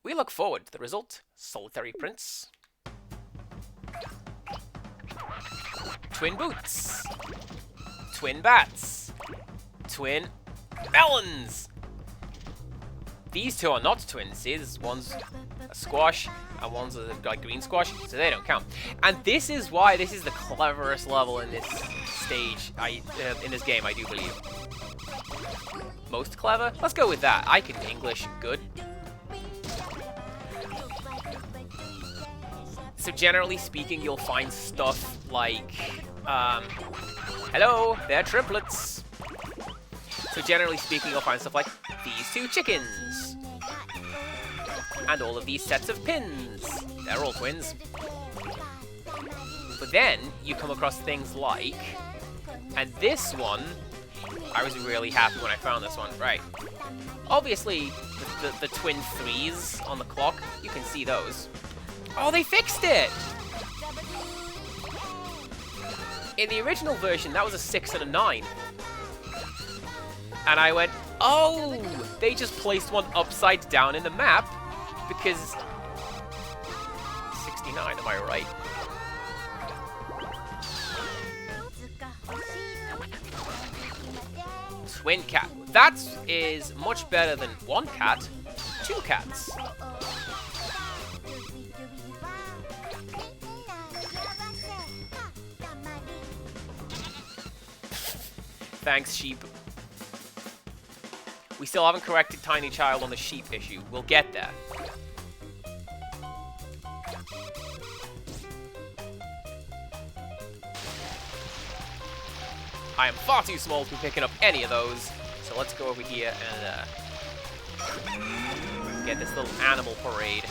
We look forward to the result, solitary prince. Twin boots. Twin bats. Twin melons. These two are not twins. See, one's a squash and one's a like green squash, so they don't count. And this is why this is the cleverest level in this stage. In this game, I do believe. Most clever? Let's go with that. I can English good. So generally speaking, you'll find stuff like, hello, they're triplets. So generally speaking, you'll find stuff like these two chickens. And all of these sets of pins. They're all twins. But then, you come across things like, and this one, I was really happy when I found this one, right. Obviously, the twin threes on the clock, you can see those. Oh, they fixed it! In the original version, that was a 6 and a 9. And I went, oh! They just placed one upside down in the map, because... 69, am I right? Twin cat. That is much better than one cat, two cats. Thanks, sheep. We still haven't corrected Tiny Child on the sheep issue. We'll get there. I am far too small to be picking up any of those. So let's go over here and get this little animal parade.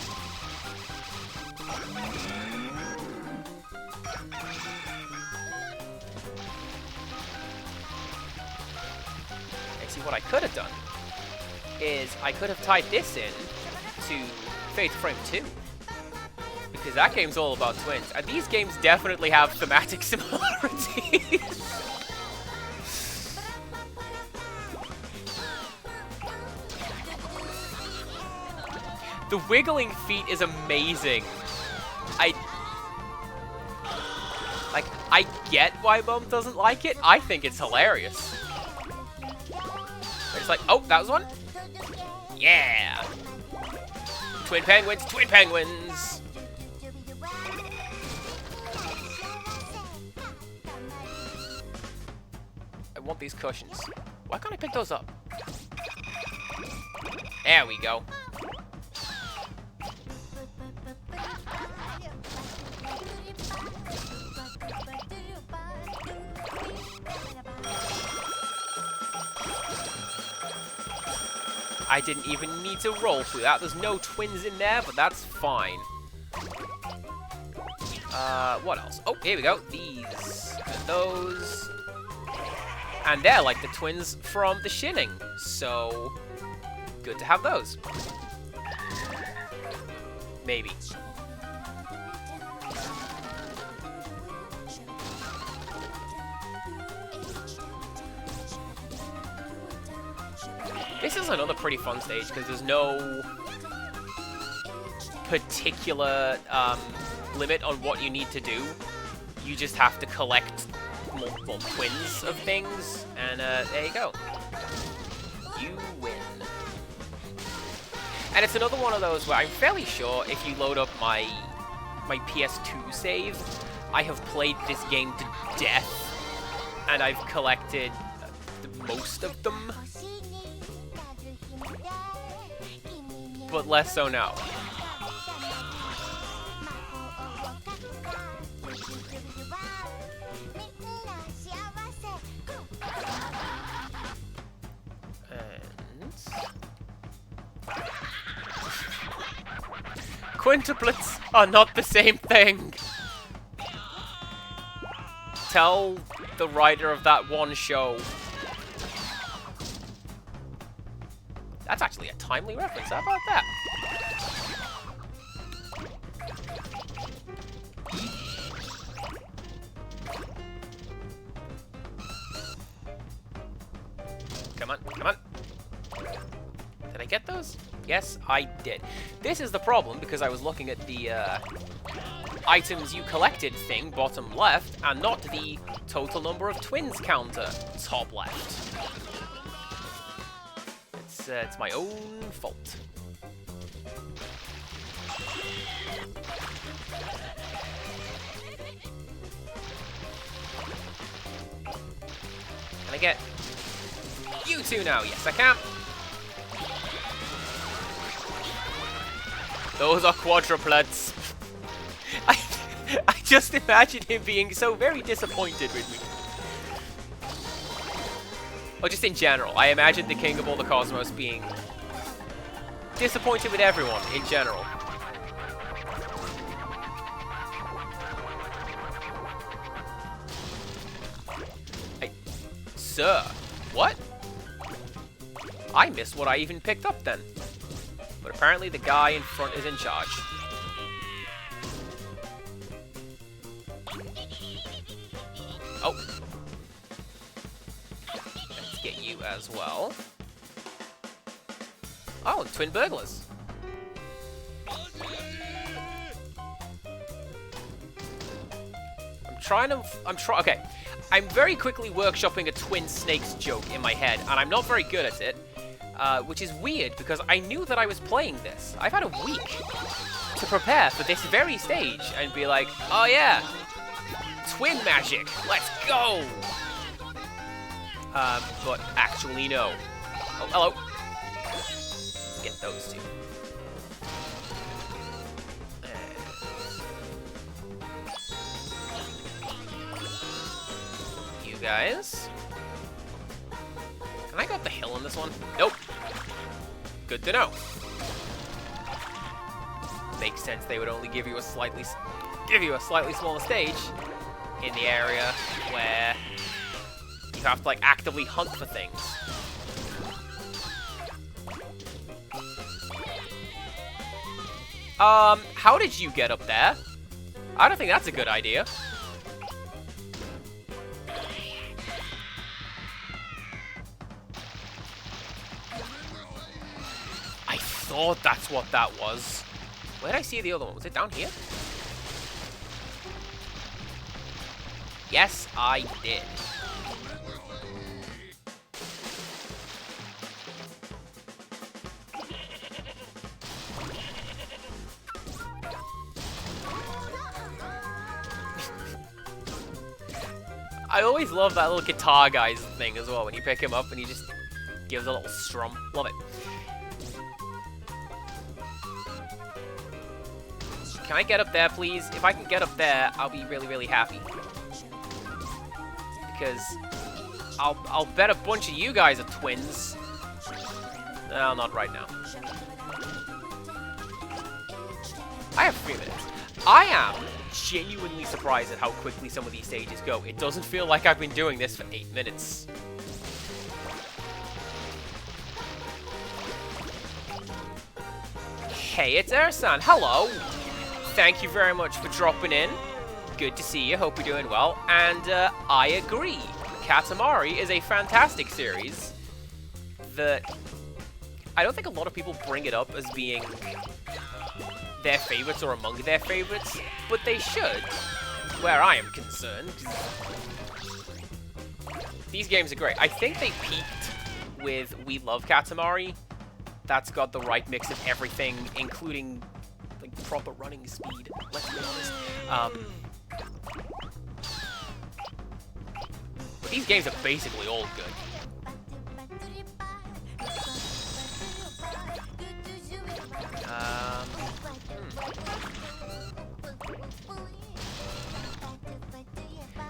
And see, what I could have done is I could have tied this in to Fatal Frame 2. Because that game's all about twins. And these games definitely have thematic similarities. The wiggling feet is amazing. I get why Mom doesn't like it. I think it's hilarious. It's like, oh, that was one? Yeah! Twin penguins, twin penguins! I want these cushions. Why can't I pick those up? There we go. I didn't even need to roll through that. There's no twins in there, but that's fine. What else? Oh, here we go. These and those. And they're like the twins from the Shinning. So, good to have those. Maybe. This is another pretty fun stage because there's no particular limit on what you need to do. You just have to collect multiple twins of things, and there you go. You win. And it's another one of those where I'm fairly sure if you load up my PS2 save, I have played this game to death, and I've collected most of them. But less so now. And quintuplets are not the same thing. Tell the writer of that one show. That's actually a timely reference. How about that? Come on, come on. Did I get those? Yes, I did. This is the problem because I was looking at the items you collected thing, bottom left, and not the total number of twins counter, top left. It's my own fault. Can I get you two now? Yes, I can. Those are quadruplets. I just imagine him being so very disappointed with me. Or just in general. I imagine the King of all the Cosmos being disappointed with everyone in general. Sir, what? I missed what I even picked up then. But apparently the guy in front is in charge. Oh. Let's get you as well. Oh, and twin burglars. Okay. I'm very quickly workshopping a twin snakes joke in my head, and I'm not very good at it. Which is weird, because I knew that I was playing this. I've had a week to prepare for this very stage, and be like, oh yeah, twin magic, let's go! But actually, no. Oh, hello. Let's get those two. You guys. Can I go up the hill on this one? Nope. Good to know. Makes sense. They would only give you a slightly smaller stage in the area where you have to like actively hunt for things. How did you get up there? I don't think that's a good idea. I thought that's what that was. Where did I see the other one? Was it down here? Yes, I did. I always love that little guitar guy's thing as well, when you pick him up and he just gives a little strum. Love it. Can I get up there, please? If I can get up there, I'll be really, really happy. Because I'll bet a bunch of you guys are twins. No, not right now. I have 3 minutes. I am genuinely surprised at how quickly some of these stages go. It doesn't feel like I've been doing this for 8 minutes. Hey, it's Ersan. Hello. Thank you very much for dropping in. Good to see you. Hope you're doing well. And I agree. Katamari is a fantastic series that I don't think a lot of people bring it up as being their favorites or among their favorites, but they should, where I am concerned. These games are great. I think they peaked with We Love Katamari. That's got the right mix of everything, including like proper running speed. Let's be honest. But these games are basically all good.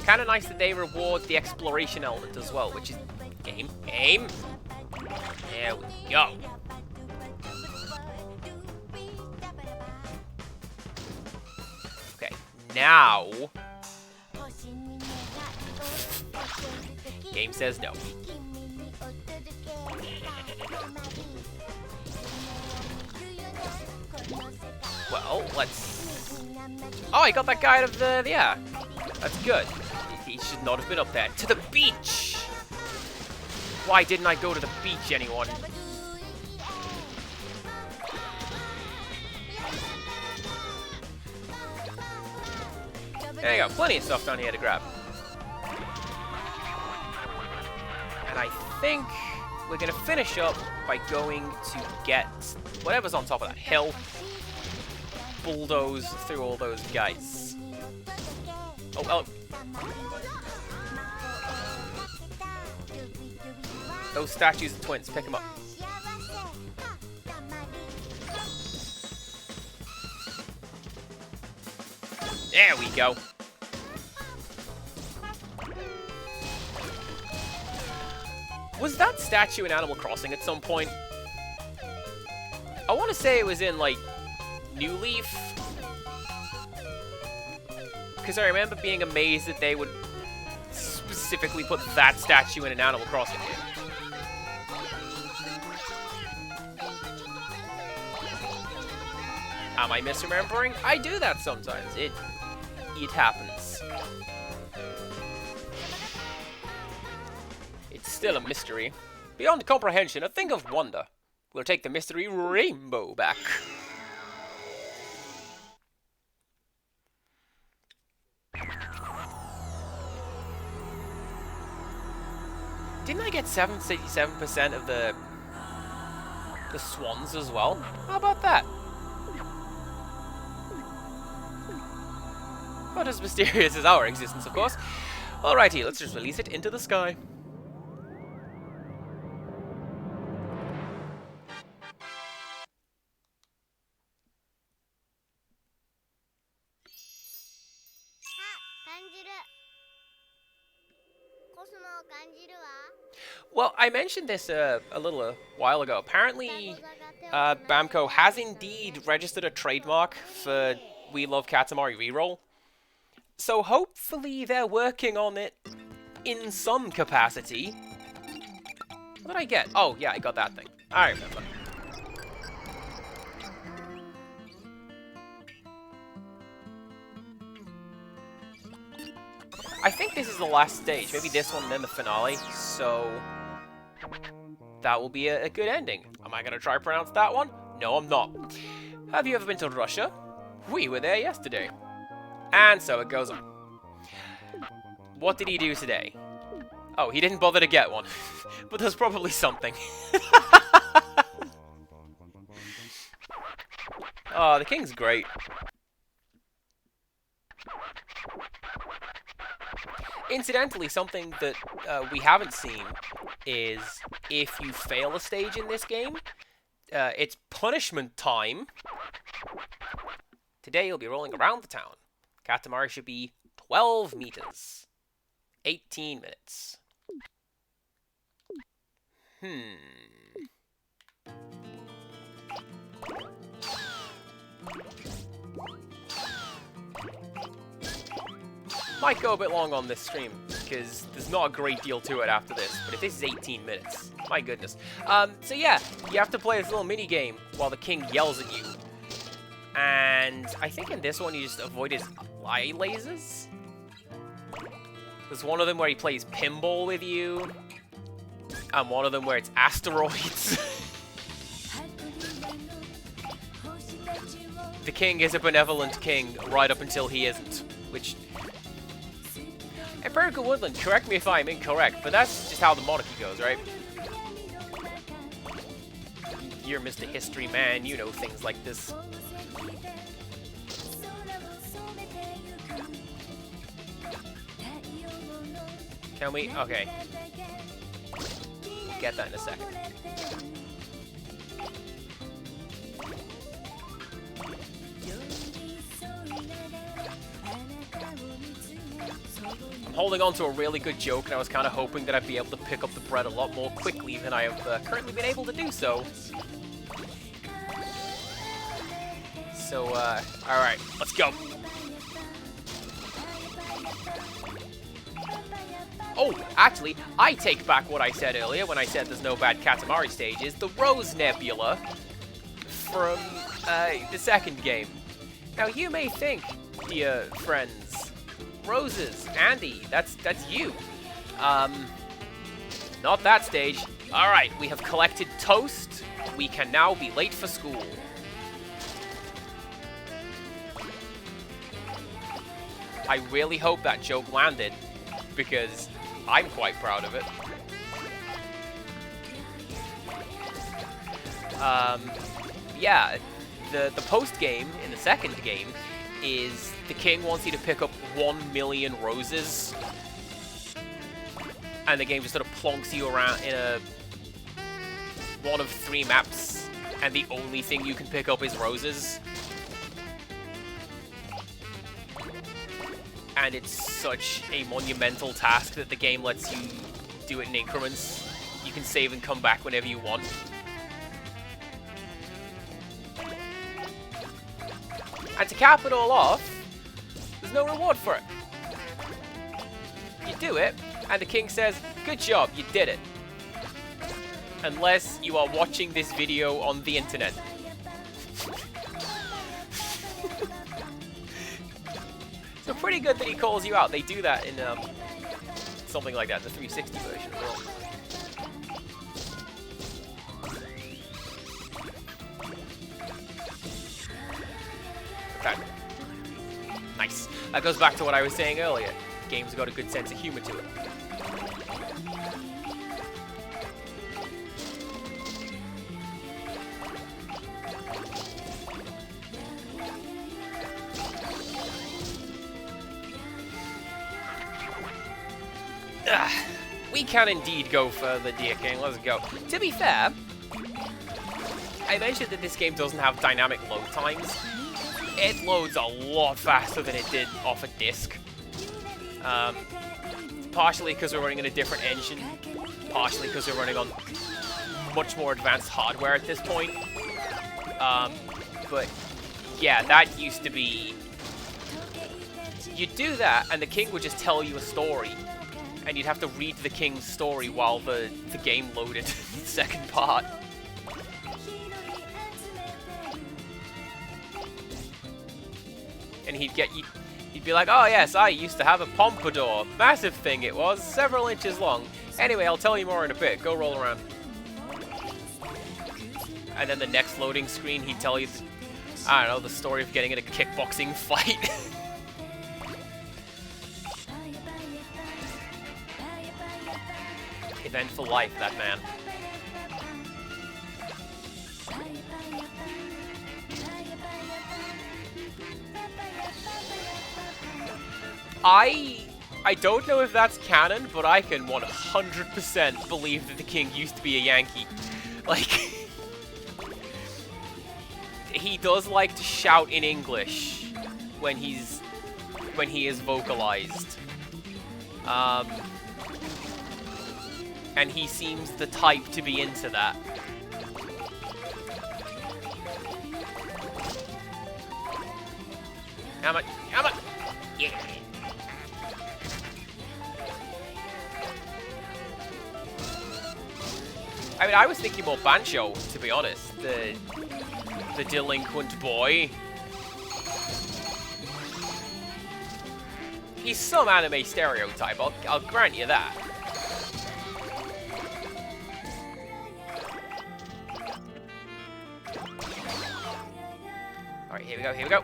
Kind of nice that they reward the exploration element as well, which is game. There we go. Okay, now game says no. Well, let's... Oh, I got that guy out of the... Yeah. That's good. He should not have been up there. To the beach! Why didn't I go to the beach, anyone? There you go. Plenty of stuff down here to grab. And I think we're going to finish up by going to get whatever's on top of that hill. Bulldoze through all those guys. Oh. Those statues of twins, pick them up. There we go. Was that statue in Animal Crossing at some point? I want to say it was in, like, New Leaf. Because I remember being amazed that they would specifically put that statue in an Animal Crossing game. Am I misremembering? I do that sometimes. It happens. It's still a mystery. Beyond comprehension, a thing of wonder. We'll take the mystery rainbow back. Didn't I get 77% of the swans as well? How about that? Not as mysterious as our existence, of course. Alrighty, let's just release it into the sky. Well, I mentioned this a little while ago. Apparently, Bamco has indeed registered a trademark for We Love Katamari Reroll. So hopefully they're working on it in some capacity. What did I get? Oh, yeah, I got that thing. I remember. I think this is the last stage. Maybe this one and then the finale. So that will be a good ending. Am I going to try to pronounce that one? No, I'm not. Have you ever been to Russia? We were there yesterday. And so it goes on. What did he do today? Oh, he didn't bother to get one. But there's probably something. Oh, the king's great. Incidentally, something that we haven't seen is if you fail a stage in this game, it's punishment time. Today you'll be rolling around the town. Katamari should be 12 meters. 18 minutes. Might go a bit long on this stream, because there's not a great deal to it after this, but if this is 18 minutes, my goodness. So yeah, you have to play this little mini-game while the king yells at you. And I think in this one you just avoid his eye lasers? There's one of them where he plays pinball with you, and one of them where it's asteroids. The king is a benevolent king right up until he isn't, which... Empirical Woodland, correct me if I'm incorrect, but that's just how the monarchy goes, right? You're Mr. History Man, you know things like this. Can we? Okay. We'll get that in a second. I'm holding on to a really good joke, and I was kind of hoping that I'd be able to pick up the bread a lot more quickly than I have currently been able to do so. So, alright, let's go. Oh, actually, I take back what I said earlier when I said there's no bad Katamari stages. The Rose Nebula from the second game. Now, you may think, dear friends, Roses, Andy, that's you. Not that stage. Alright, we have collected toast. We can now be late for school. I really hope that joke landed, because I'm quite proud of it. Yeah, the post-game in the second game is the king wants you to pick up 1 million roses, and the game just sort of plonks you around in one of 3 maps, and the only thing you can pick up is roses. And it's such a monumental task that the game lets you do it in increments. You can save and come back whenever you want. And to cap it all off, there's no reward for it. You do it, and the king says, "Good job, you did it." Unless you are watching this video on the internet. So pretty good that he calls you out. They do that in something like that, the 360 version as well. Okay. Nice. That goes back to what I was saying earlier. The game's got a good sense of humor to it. We can indeed go further, dear king. Let's go. To be fair, I mentioned that this game doesn't have dynamic load times. It loads a lot faster than it did off a disc. partially because we're running in a different engine, partially because we're running on much more advanced hardware at this point. But yeah, that used to be... You'd do that, and the king would just tell you a story, and you'd have to read the king's story while the game loaded the second part. And he'd be like, oh yes, I used to have a pompadour. Massive thing it was, several inches long. Anyway, I'll tell you more in a bit. Go roll around. And then the next loading screen, he'd tell you, I don't know, the story of getting in a kickboxing fight. Eventful life, that man. I don't know if that's canon, but I can 100% believe that the king used to be a Yankee. Like, he does like to shout in English when he is vocalized. And he seems the type to be into that. Come on. Yeah. I mean, I was thinking more Banjo, to be honest. The delinquent boy. He's some anime stereotype, I'll grant you that. Alright, here we go.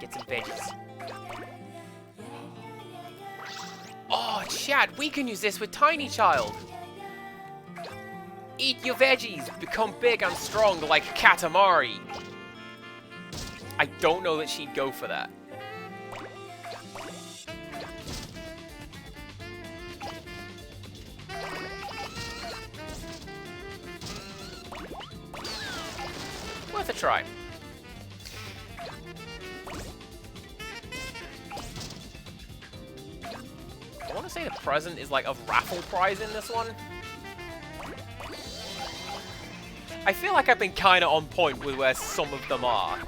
Get some veggies. Oh, Chad, we can use this with Tiny Child. Eat your veggies, become big and strong like Katamari. I don't know that she'd go for that. Worth a try. I want to say the present is like a raffle prize in this one. I feel like I've been kind of on point with where some of them are,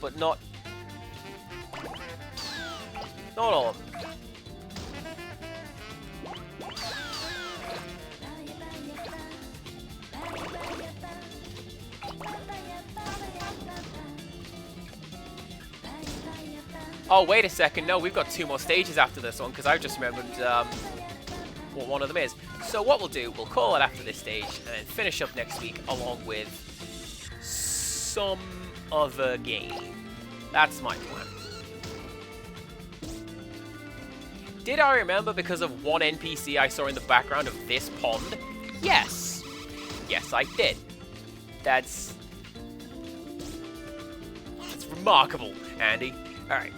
but not all of them. Oh, wait a second. No, we've got 2 more stages after this one, because I've just remembered what one of them is. So what we'll do, we'll call it after this stage, and then finish up next week along with some other game. That's my plan. Did I remember because of one NPC I saw in the background of this pond? Yes. Yes, I did. That's remarkable, Andy. Alright.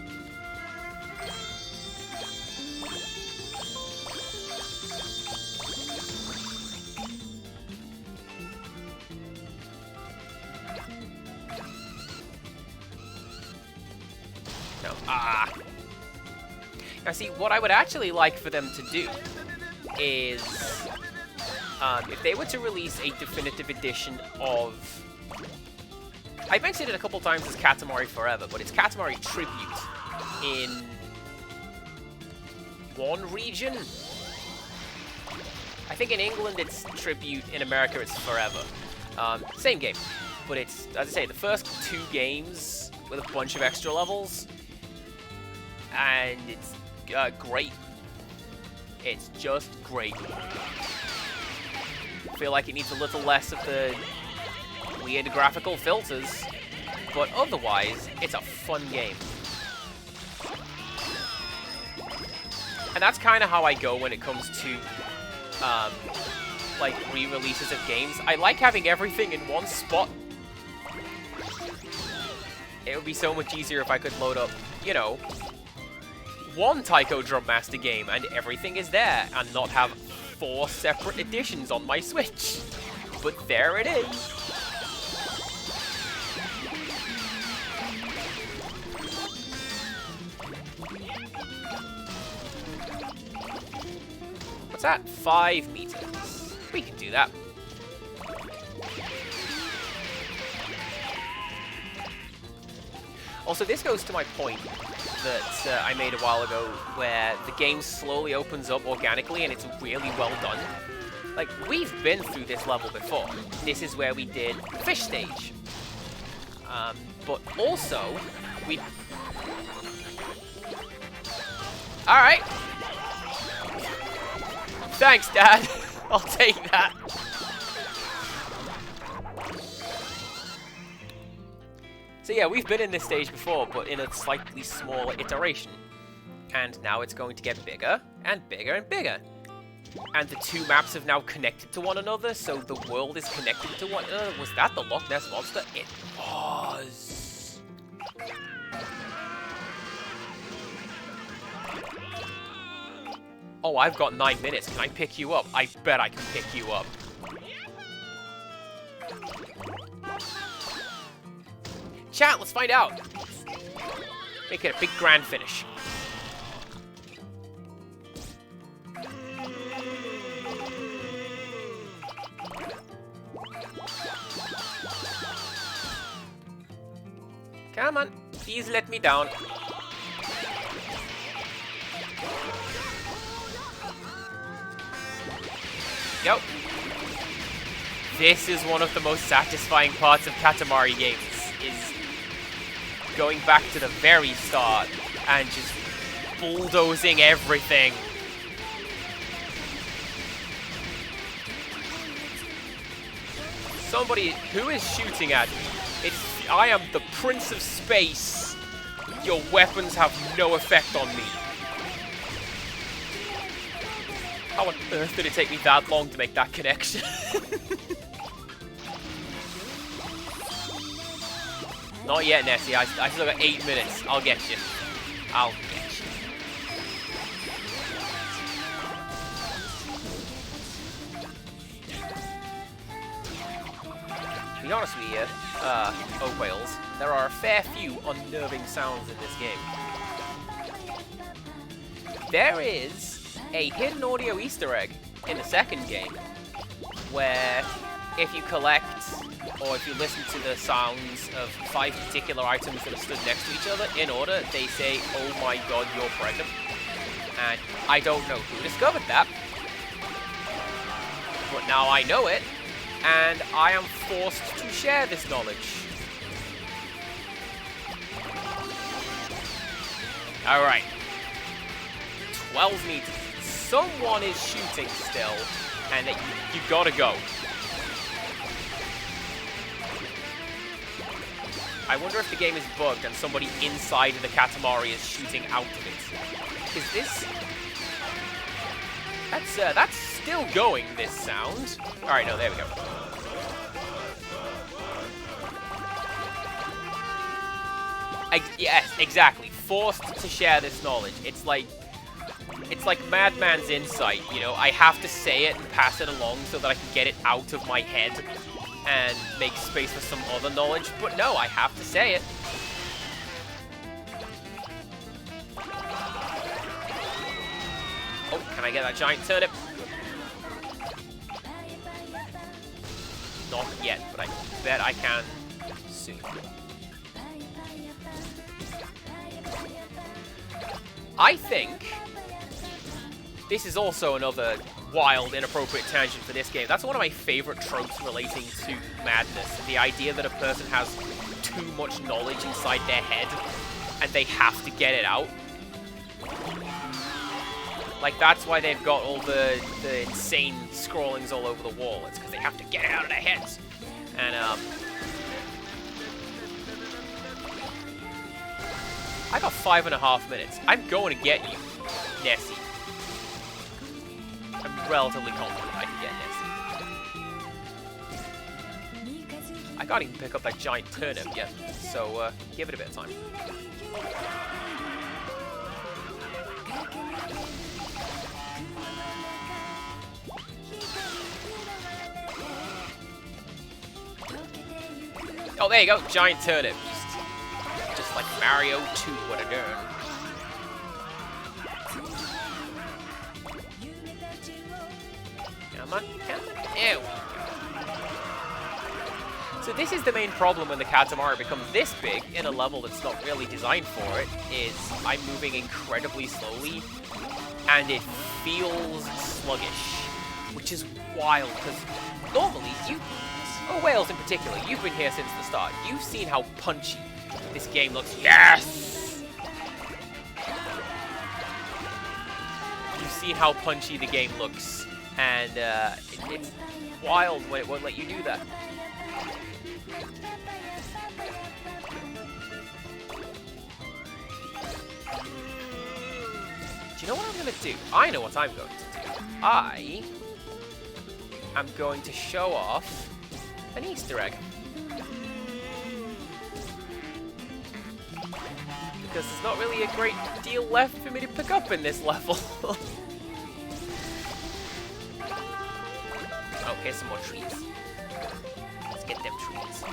No. Now see, what I would actually like for them to do is, if they were to release a definitive edition of... I mentioned it a couple times as Katamari Forever, but it's Katamari Tribute in one region. I think in England it's Tribute, in America it's Forever. Same game, but it's, as I say, the first 2 games with a bunch of extra levels, and it's great. It's just great. I feel like it needs a little less of the weird graphical filters, but otherwise, it's a fun game. And that's kind of how I go when it comes to, like, re-releases of games. I like having everything in one spot. It would be so much easier if I could load up, you know, one Taiko Drum Master game and everything is there, and not have 4 separate editions on my Switch. But there it is. What's that? 5 meters. We can do that. Also, this goes to my point that I made a while ago, where the game slowly opens up organically and it's really well done. Like, we've been through this level before. This is where we did Fish Stage. But also, we... Alright! Thanks, Dad! I'll take that. So yeah, we've been in this stage before, but in a slightly smaller iteration. And now it's going to get bigger, and bigger, and bigger. And the two maps have now connected to one another, so the world is connected to one another. Was that the Loch Ness Monster? It was. Oh, I've got 9 minutes. Can I pick you up? I bet I can pick you up. Chat, let's find out. Make it a big grand finish. Come on, please let me down. Yo. This is one of the most satisfying parts of Katamari games, is going back to the very start and just bulldozing everything. Somebody who is shooting at me. I am the Prince of Space. Your weapons have no effect on me. How on earth did it take me that long to make that connection? Not yet, Nessie. I still got 8 minutes. I'll get you. I'll get you. To be honest with you, oh whales, there are a fair few unnerving sounds in this game. There is a hidden audio Easter egg in the second game, where if you collect or if you listen to the sounds of 5 particular items that are stood next to each other in order, they say, "Oh my god, you're pregnant." And I don't know who discovered that, but now I know it, and I am forced to share this knowledge. Alright. 12 meters. Someone is shooting still, and you gotta go. I wonder if the game is bugged and somebody inside of the Katamari is shooting out of it. Is this... That's still going, this sound. Alright, no, there we go. Yes, exactly. Forced to share this knowledge. It's like Madman's insight, you know? I have to say it and pass it along so that I can get it out of my head and make space for some other knowledge, but no, I have to say it. Oh, can I get that giant turnip? Not yet, but I bet I can soon. I think this is also another wild, inappropriate tangent for this game. That's one of my favorite tropes relating to madness. The idea that a person has too much knowledge inside their head and they have to get it out. Like, that's why they've got all the insane scrollings all over the wall. It's because they have to get it out of their heads. And, I got 5.5 minutes. I'm going to get you, Nessie. I'm relatively confident I can get Nessie. I can't even pick up that giant turnip yet, so give it a bit of time. Oh, there you go, giant turnip. Just like Mario 2 would have done. Come on, come on. Ew. So this is the main problem when the Katamari becomes this big in a level that's not really designed for it, is I'm moving incredibly slowly, and it feels sluggish, which is wild, because normally Wales in particular, you've been here since the start, you've seen how punchy this game looks. Yes! You've seen how punchy the game looks, and it's wild when it won't let you do that. Do you know what I'm going to do? I know what I'm going to do. I am going to show off an Easter egg. Because there's not really a great deal left for me to pick up in this level. Oh, here's some more trees. Let's get them trees.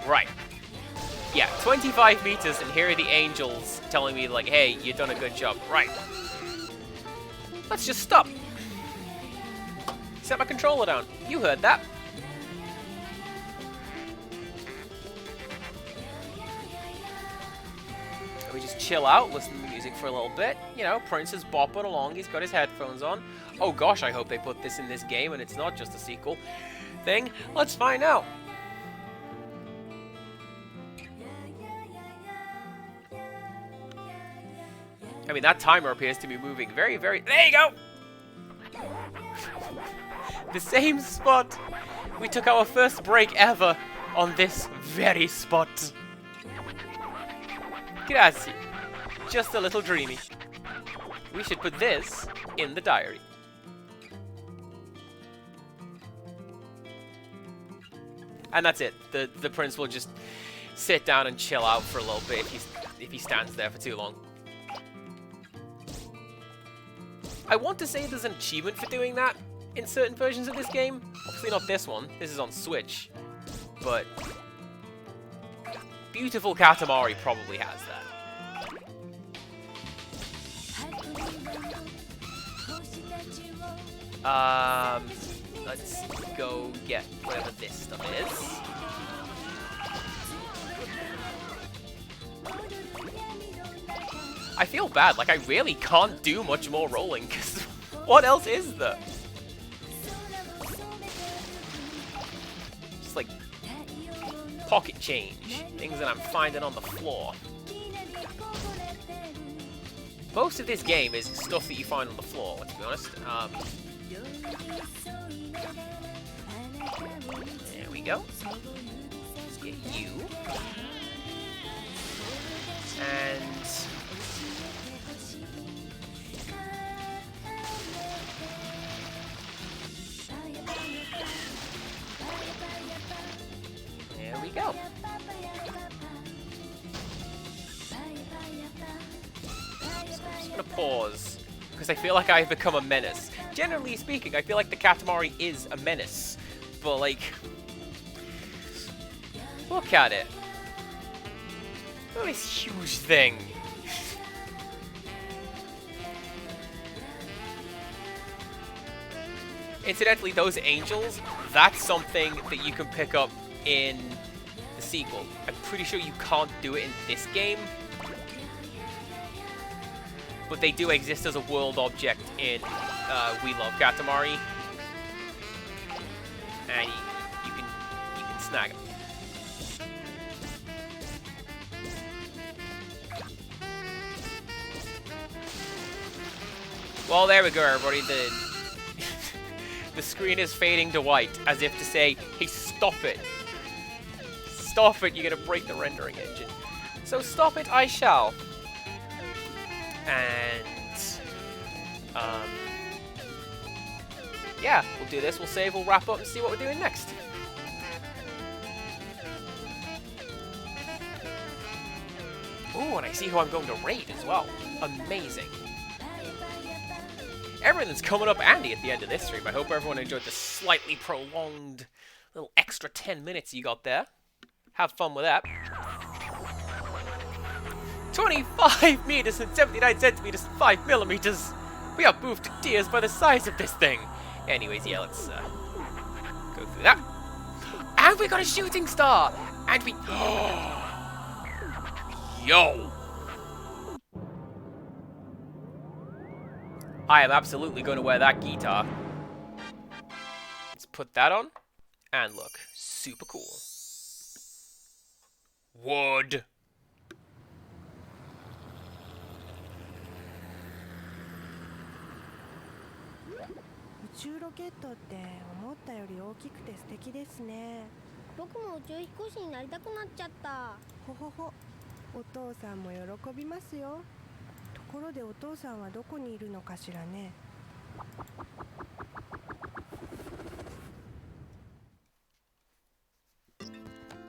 Right. Yeah, 25 meters, and here are the angels telling me, like, hey, you've done a good job. Right. Let's just stop. Set my controller down. You heard that. And we just chill out, listen to the music for a little bit. You know, Prince is bopping along. He's got his headphones on. Oh gosh, I hope they put this in this game and it's not just a sequel thing. Let's find out. I mean, that timer appears to be moving very, very... There you go! The same spot. We took our first break ever on this very spot. Grazie. Just a little dreamy. We should put this in the diary. And that's it. The prince will just sit down and chill out for a little bit if he stands there for too long. I want to say there's an achievement for doing that in certain versions of this game. Obviously not this one. This is on Switch. But Beautiful Katamari probably has that. Let's go get whatever this stuff is. I feel bad, like I really can't do much more rolling, because what else is there? Just like pocket change, things that I'm finding on the floor. Most of this game is stuff that you find on the floor, let's be honest. There we go. Let's get you. And... there we go. I'm just gonna pause, because I feel like I've become a menace. Generally speaking, I feel like the Katamari is a menace, but like, look at it. Look at this huge thing. Incidentally, those angels, that's something that you can pick up in the sequel. I'm pretty sure you can't do it in this game, but they do exist as a world object in We Love Katamari, and you can snag them. Well, there we go, everybody. The screen is fading to white, as if to say, hey, stop it. Stop it, you're gonna break the rendering engine. So stop it, I shall. And, yeah, we'll do this, we'll save, we'll wrap up and see what we're doing next. Ooh, and I see who I'm going to raid as well. Amazing. Everything's coming up handy at the end of this stream. I hope everyone enjoyed the slightly prolonged little extra 10 minutes you got there. Have fun with that. 25 meters and 79 centimeters and 5 millimeters. We are moved to tears by the size of this thing. Anyways, yeah, let's go through that. And we got a shooting star! And we... Yo! I am absolutely going to wear that guitar. Let's put that on. And look, super cool. Wood.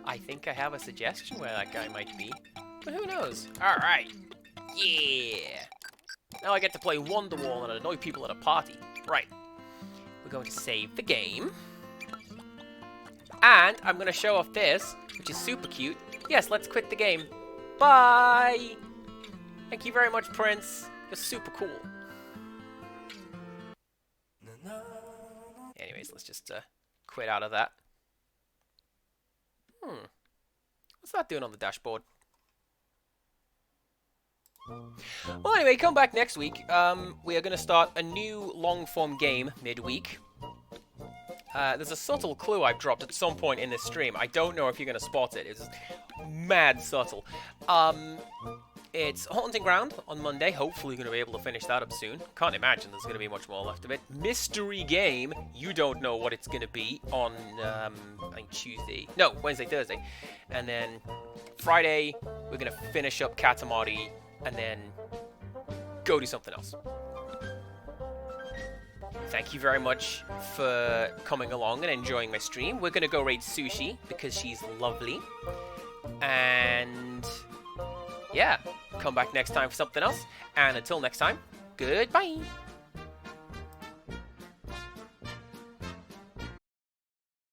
I think I have a suggestion where that guy might be. But who knows? Alright. Yeah! Now I get to play Wonderwall and annoy people at a party. Right. We're going to save the game. And I'm going to show off this, which is super cute. Yes, let's quit the game. Bye! Thank you very much, Prince. You're super cool. Anyways, let's just quit out of that. What's that doing on the dashboard? Well, anyway, come back next week. We are going to start a new long-form game midweek. There's a subtle clue I've dropped at some point in this stream. I don't know if you're going to spot it. It's mad subtle. It's Haunting Ground on Monday. Hopefully, going to be able to finish that up soon. Can't imagine there's going to be much more left of it. Mystery game. You don't know what it's going to be on I think Tuesday. No, Wednesday, Thursday. And then Friday, we're going to finish up Katamari and then go do something else. Thank you very much for coming along and enjoying my stream. We're going to go raid Sushi because she's lovely. And yeah, come back next time for something else. And until next time, goodbye.